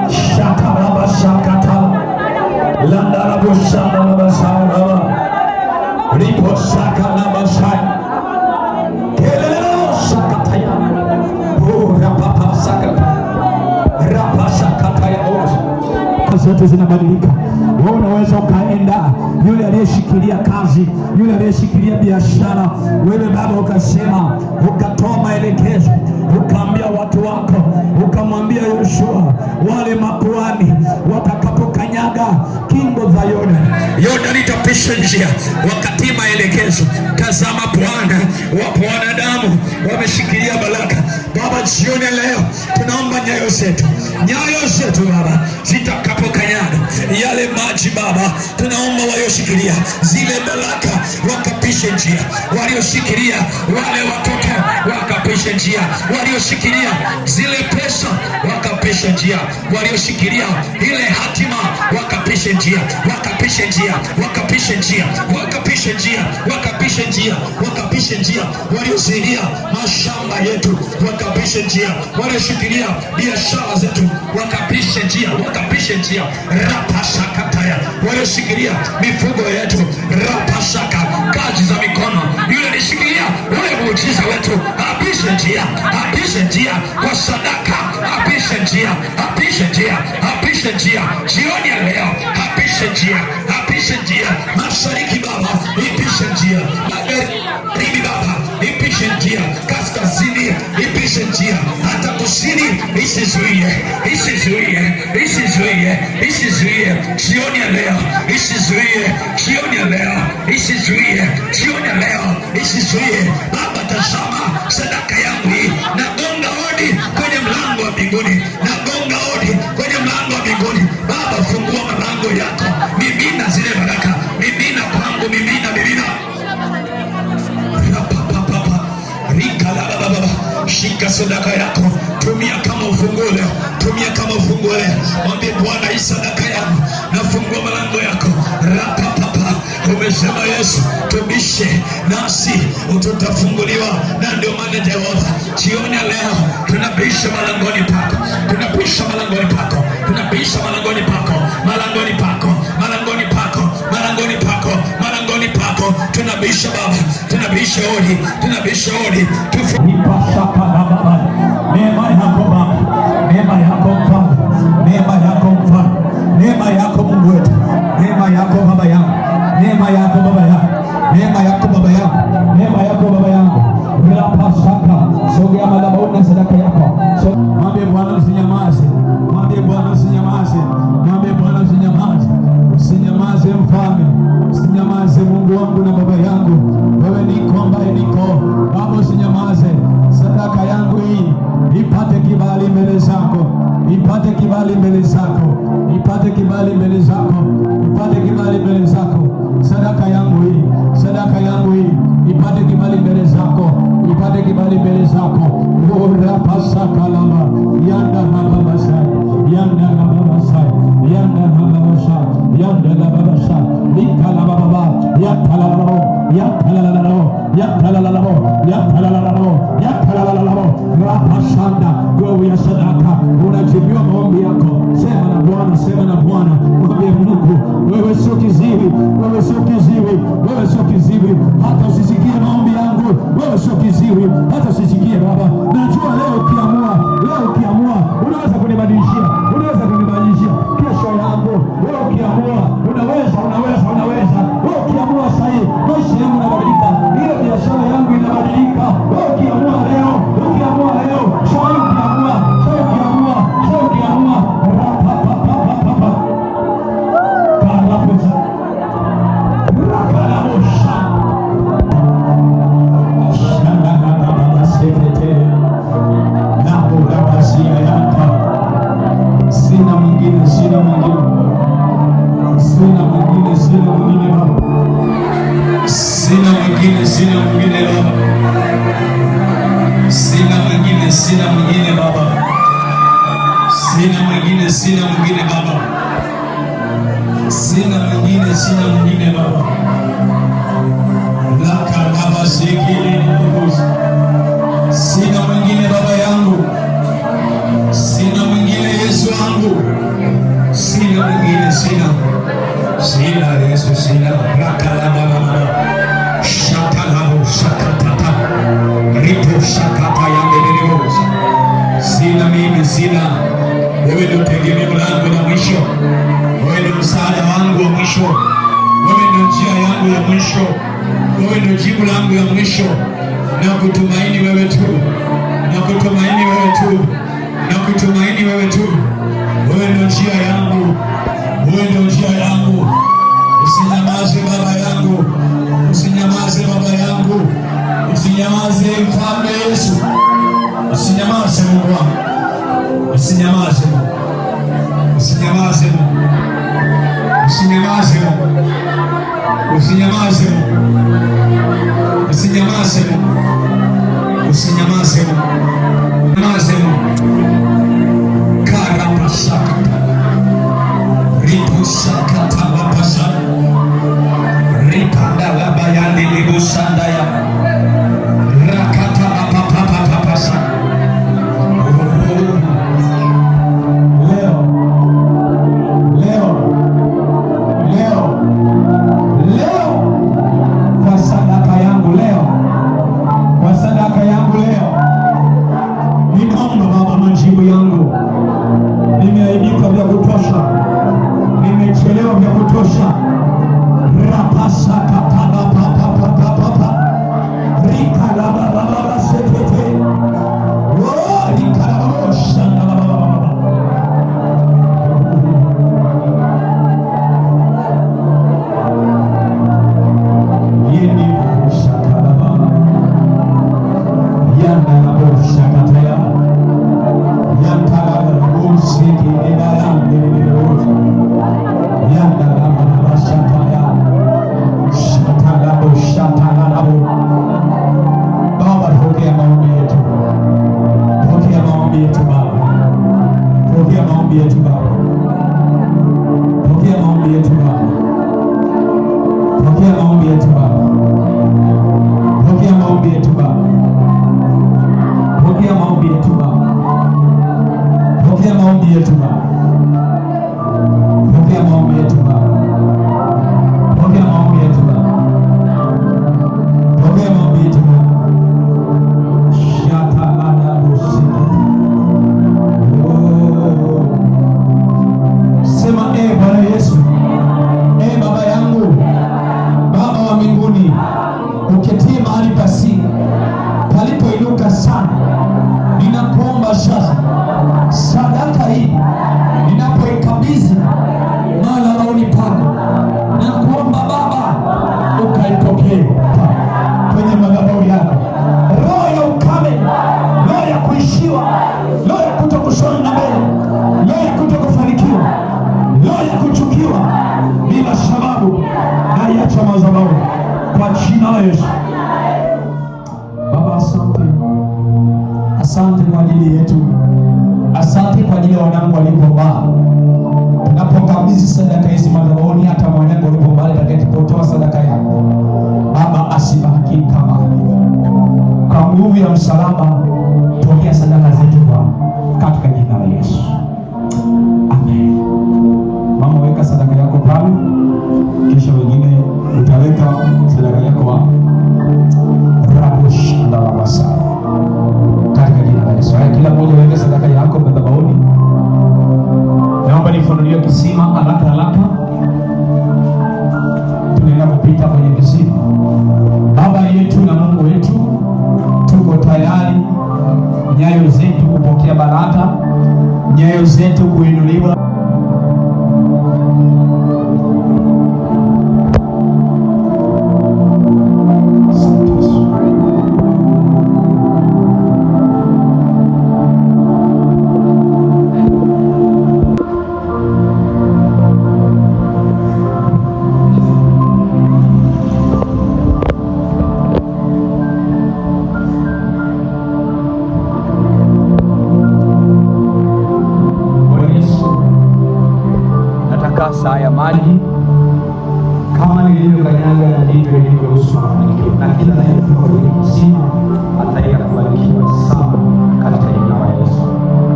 Shaka Baba, shakata landara bushanda Baba sawa ripo shaka Baba shaka kelele shakata ya bora Baba shaka rapa shakata ya bora. Zote zinabadilika. wewe unaweza ukaenda, yule aliyeshikilia kazi, yule aliyeshikilia biashara, wewe Baba ukasema, ukatoa maelekezo, ukaambia watu wako, ukamwambia Yoshua, wale makuhani watakapokanyaga kingo za Yordani itapisha njia, wakati maelekezo. Tazama Bwana, wapo wanadamu wameshikilia baraka. Baba, jioni leo tunaomba nyayo zetu Baba zitakapokanyaga yale maji Baba, tunaomba walioshikilia zile baraka wakapishe njia, walioshikilia wale watoto wakapishe njia, walioshikilia zile pesa wakapishe njia, walioshikilia ile hatima wakapishe njia, wakapishe njia, wakapishe njia, wakapishe njia, wakapishe njia, wakapishe njia, walioshikilia mashamba yetu wakapishe njia, walioshikilia biashara zetu wakapishe njia, wakapishe njia, rapashakataya, walioshikilia mifugo yetu, rapashaka, kazi za mikono, yule alishikilia ule muujiza wetu, apishe njia, apishe njia kwa sadaka, apishe njia, apishe njia, apishe njia, jioni ya leo, apishe njia, apishe njia, mashariki Baba, ipishe njia, magharibi Baba, ipishe njia, kaskazini ipishe njia, hata kusini isizuie, isizuie, isizuie, isizuie, jioni ya leo, isizuie, jioni ya leo, isizuie, jioni ya leo, isizuie. Baba, tazama sadaka yangu hii, nagonga hodi kwenye mlango wa mbinguni, nagonga hodi kwenye mlango wa mbinguni. Baba, fungua mlango yako, mimina zile baraka, mimina kwangu, mimina, mimina. Shika sadaka yako, tumia kama ufunguo leo, tumia kama ufunguo leo. Mwambie Bwana, hii sadaka yangu, nafungua malango yako. Rapapapa, umesema Yesu, tubishe nasi tutafunguliwa, na ndio maana Jehova, jioni leo tunabisha malangoni pako, tunabisha malangoni pako, tunabisha malangoni pako, malangoni pako, malangoni pako, malangoni pako, malangoni pako, tunabisha Baba, tunabisha hodi, tunabisha hodi. Nipashaka Baba, neema yako Baba, neema yako Mfalme, neema yako Mfalme, neema yako Mungu wetu, neema yako Baba yangu, neema yako Baba yangu, neema yako Baba yangu, neema yako Baba yangu. Rapashaka, sogea madhabahuni na sadaka yako. Mwambie Bwana usinyamaze, mwambie Bwana usinyamaze, mwambie Bwana usinyamaze, usinyamaze Mfalme, usinyamaze Mungu wangu na Baba yangu, wewe niko ambaye niko. Baba, usinyamaze, sadaka yangu hii ipate kibali mbele zako, ipate kibali mbele zako, ipate kibali mbele zako, ipate kibali mbele zako. Sadaka yangu hii, sadaka yangu hii ipate kibali mbele zako, ipate kibali mbele zako. Rapasaka lama yanda baba sai, yanda baba sai, yanda baba sai, yanda baba sai, likala baba, yakala lamo, yakala lamo, yakala lamo, yakala lamo, yakala lamo. Rapashanda, wewe ya sadaka unajibiwa maombi yako. Sema na Bwana, sema na Bwana, mwambie Mungu, wewe sio kiziwi, wewe sio kiziwi, wewe sio kiziwi, hata usisikie maombi yangu, wewe sio kiziwi, hata usisikie Baba. Najua leo ukiamua, leo ukiamua unaweza kunibadilishia, unaweza kunibadilishia kesho yangu. Wewe ukiamua unaweza, unaweza, unaweza. Wewe ukiamua sahihi, maisha yangu yanabadilika, ile biashara yangu inabadilika. Wewe ukiamua leo, ukiamua leo, sasa ukiamua, sasa ukiamua, sasa ukiamua. Rapapapapapa karapuza rakarabosha sina mwingine, sina mwingine, sina mwingine, sina mwingine Baba, sina mwingine, sina mwingine Baba, sina mwingine, sina mwingine Baba, sina mwingine, sina mwingine Baba, sina mwingine, sina mwingine Baba. Laka Baba sikili nguvu, sina mwingine Baba yangu, sina mwingine Yesu wangu, sina mwingine, sina Yesu, sina. Laka Baba shakalabo shakatata ripo shakata yandeleleo, sina mimi, sina. Wewe ndio tegemeo langu la mwisho, wewe ndio msaada wangu, ndio jibu langu ya mwisho. Na kutumaini wewe tu, na kutumaini wewe tu, na kutumaini wewe tu. Wewe ndio njia yangu, wewe ndio njia yangu. Usinyamaze Baba yangu, usinyamaze Baba yangu, usinyamaze Mfalme Yesu, usinyamaze Mungu wangu, usinyamaze, usinyamaze, usinyamaze, usinyamaze, usinyamaze, usinyamaze, usinyamaze. Karapasaka ripusaka wapasa ripanda wabayandi libusandaya rakata papapapapasa. Leo kwa sadaka yangu leo, kwa sadaka yangu leo, ninaomba Baba majibu yangu. Nimeaibika vya kutosha, nimechelewa vya kutosha. Rapasa kapapa papa papa rika la baba sekete rika la baba shanda la baba yeni shaka la baba yanda la baba shaka ya yanda la baba siki inayande ni roho yanda la baba shaka ya shaka la baba shaka la baba. Baba, pokea maombi yetu, pokea maombi yetu Baba, pokea maombi yetu Baba, pokea maombi yetu Baba, pokea maombi yetu Baba, pokea maombi yetu Baba, pokea maombi yetu Baba, pokea maombi yetu Baba, pokea maombi yetu Baba, pokea maombi yetu Baba, pokea maombi yetu Baba. Sema Bwana Yesu, Baba yangu, Baba wa mbinguni, uketie mahali pasi palipoinuka sana, ninakuomba sasa sadaka hii ninapoikabidhi madhabahuni pako, nakuomba Baba ukaipokee kwenye madhabahu yako. Roho ya ukame, roho ya kuishiwa, roho ya kutokusonga mbele, roho ya kutokufanikiwa, roho ya kuchukiwa bila sababu, naiacha madhabahu kwa jina la Yesu. Baba, asante, asante kwa ajili yetu, asante kwa ajili ya wanangu walipo mbali. Tunapokabidhi sadaka hizi madhabahuni, hata mwanangu walipo mbali atakapotoa sadaka yako Baba, asibaki kama alivyo. Kwa nguvu ya msalaba, pokea sadaka zetu Bwana, katika jina la Yesu, amen. Mama, weka sadaka yako pale, kisha wengine utaweka sadaka yako hapo. Rabushndalabasa, katika jina la Yesu. Haya, kila mmoja weka sadaka yako madhabahuni. Naomba nifunulie kisima haraka haraka, tunaenda kupita kwenye kisima. Baba yetu na Mungu wetu, tuko tayari, nyayo zetu kupokea baraka, nyayo zetu kuinuliwa. Saa ya maji kama nilivyokanyaga ndivyo ilivyohusu mafanikio, na kila anayetoka kwenye kisima ataenda kubarikiwa sana katika jina la Yesu.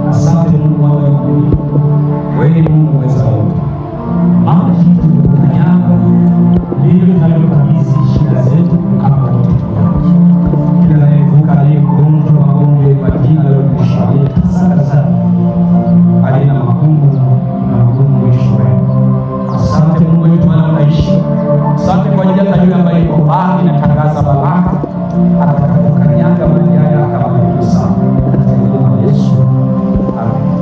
Asante Mungu wangu, wewe ni Mungu mweza wote, maana kitu tunakanyaga ndivyo tunavyokabidhi shida zetu kama watoto wako. Kila anayevuka aliye mgonjwa magonjwa kwa jina la Yesu, aliyetasaka sana alina magumu na magumu mwisho. Asante Mungu wetu, maana unaishi. Asante kwa ajili ya yule ambaye yuko mbali, natangaza atakapokanyaga maji haya akawabariki sana. Katika jina la Yesu. Amen.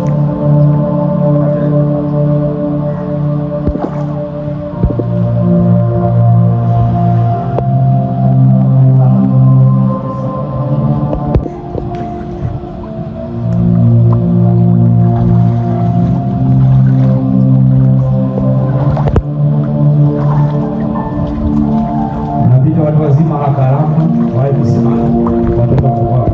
Watu wazima haraka haraka waje kusimama, watoto kwa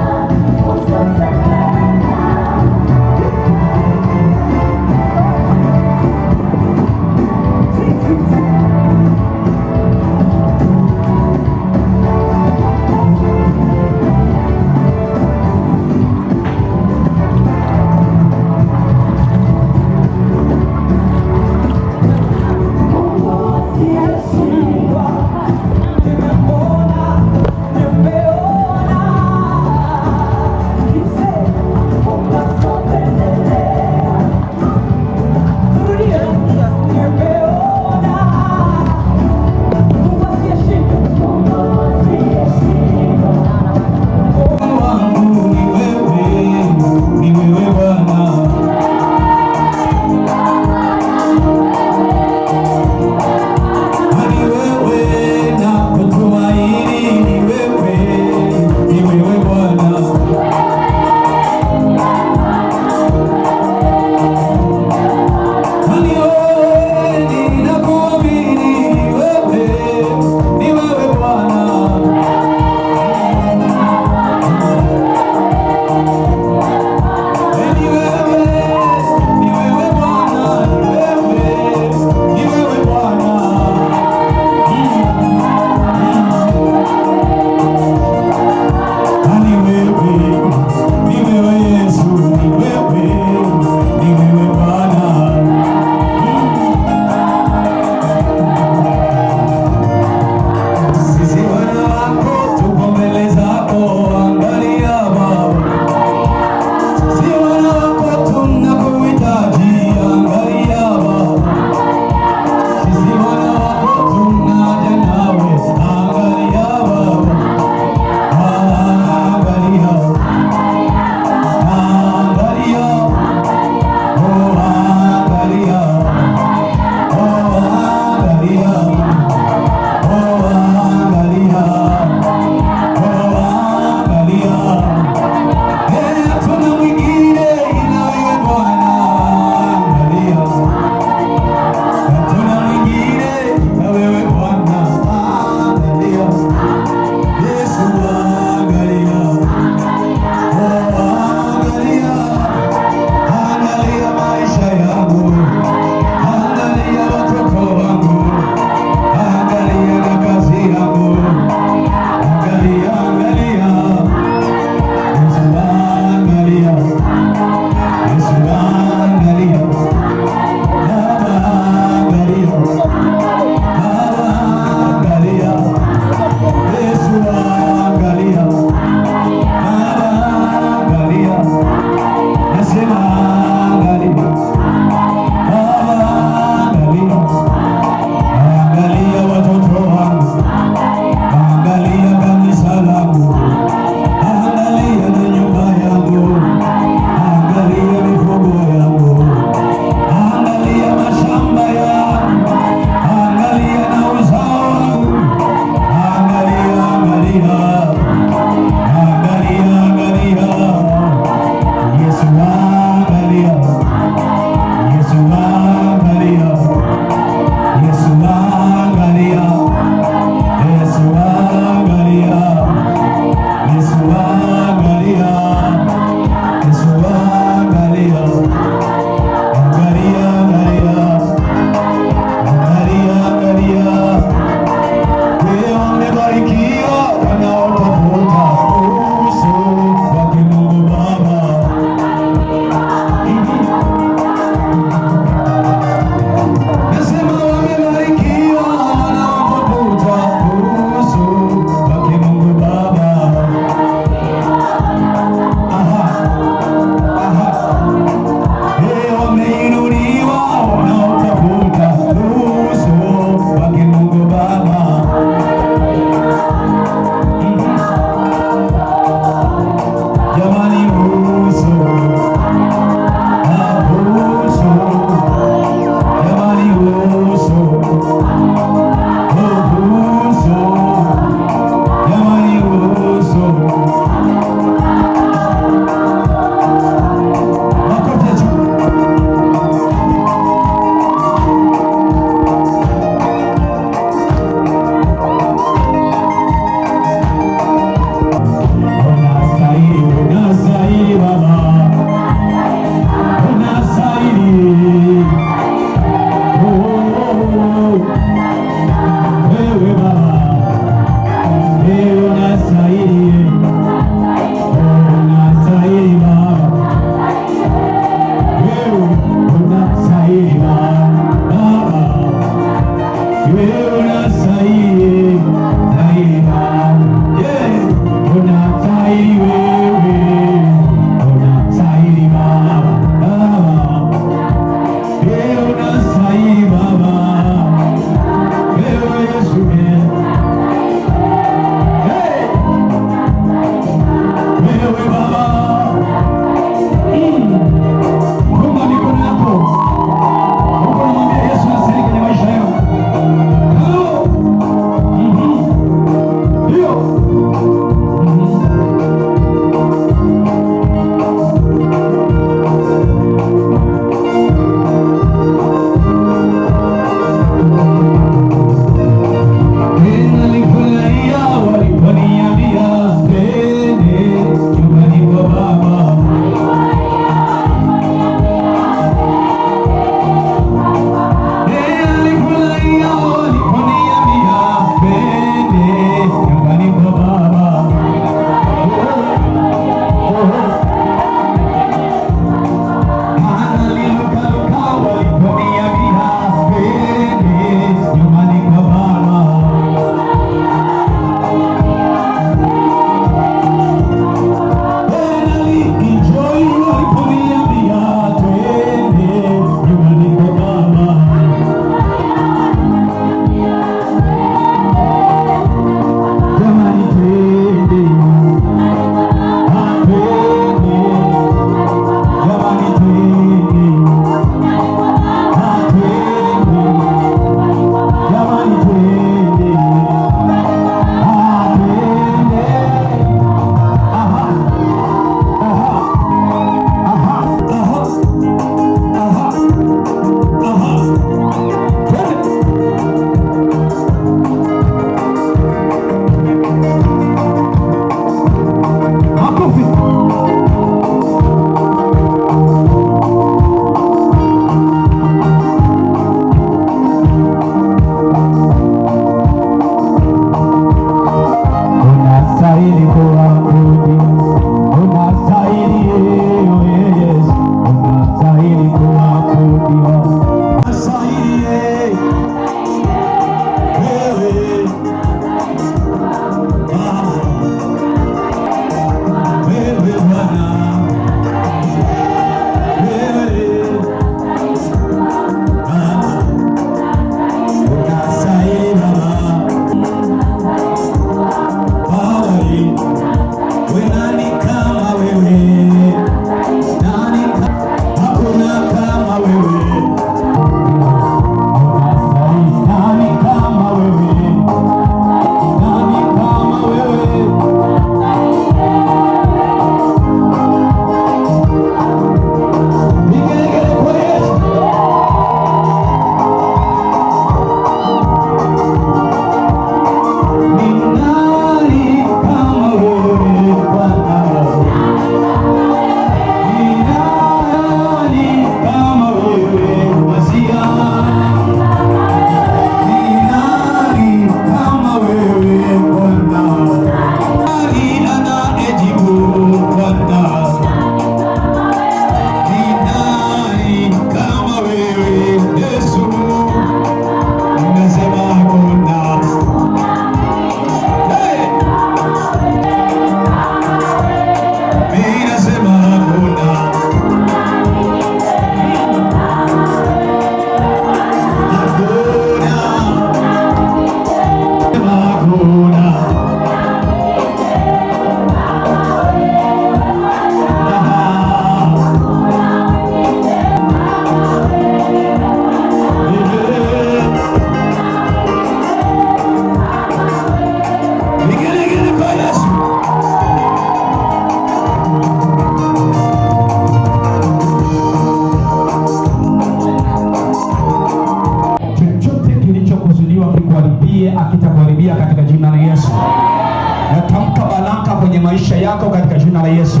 yako katika jina la Yesu.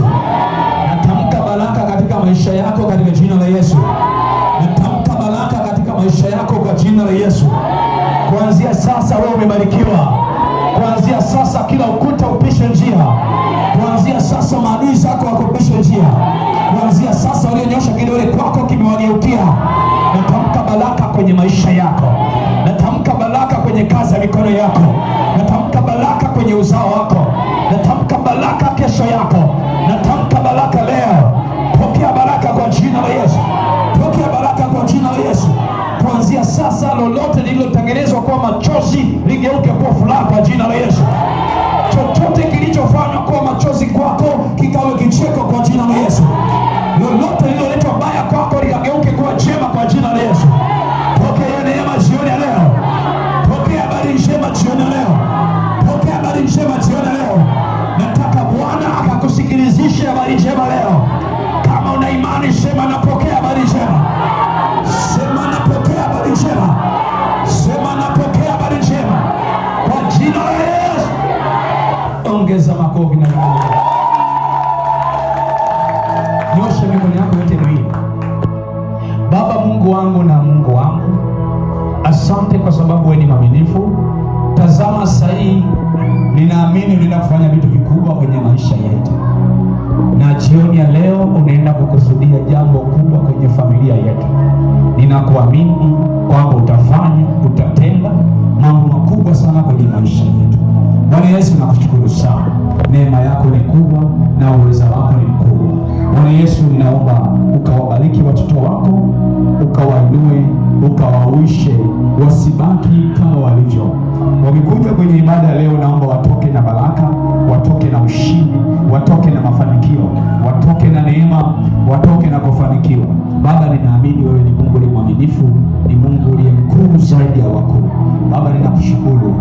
Natamka baraka katika maisha yako katika jina la Yesu. Natamka baraka katika maisha yako kwa jina la Yesu. Kuanzia sasa wewe umebarikiwa. Kuanzia sasa kila ukuta upishe njia. Kuanzia sasa maadui zako wakupishe njia. Kuanzia sasa walionyosha kidole kwako kimewageukia. Natamka baraka kwenye maisha yako. Natamka baraka kwenye kazi ya mikono yako. Natamka baraka kwenye uzao wako. Natamka baraka kesho yako. Natamka baraka leo. Pokea baraka kwa jina la Yesu. Pokea baraka kwa jina la Yesu. Kuanzia sasa lolote lililotengenezwa kwa machozi ligeuke kuwa furaha kwa jina la Yesu. Chochote kilichofanywa kwa machozi kwako kikawe kicheko kwa jina la Yesu. Lolote lililoletwa baya kwako likageuke kuwa jema kwa jina la Yesu. Pokea neema jioni ya leo. Pokea habari njema jioni ya leo. Pokea habari njema jioni ya leo. Nataka Bwana akakusikilizishe habari njema leo. Kama una imani sema napokea habari njema. Sema napokea habari njema. Sema napokea habari njema kwa jina la Yesu. Ongeza makofi na Mungu. Nyosha mikono yako yote miwili. Baba Mungu wangu na Mungu wangu, asante kwa sababu wewe ni mwaminifu. Tazama sasa hii ninaamini unaenda kufanya vitu vikubwa kwenye maisha yetu. Na jioni ya leo unaenda kukusudia jambo kubwa kwenye familia yetu. Ninakuamini kwamba utafanya, utatenda mambo makubwa sana kwenye maisha yetu. Bwana Yesu, nakushukuru sana. Neema yako ni kubwa na uweza wako ni mkubwa. Bwana Yesu, ninaomba ukawabariki watoto wako, ukawainue, ukawawishe, wasibaki kama walivyo. Wamekuja kwenye ibada leo, naomba watoke na baraka, watoke na ushindi, watoke na mafanikio, watoke na neema, watoke na kufanikiwa. Baba, ninaamini wewe ni Mungu ni mwaminifu, ni Mungu uliye mkuu zaidi ya wakuu. Baba, ninakushukuru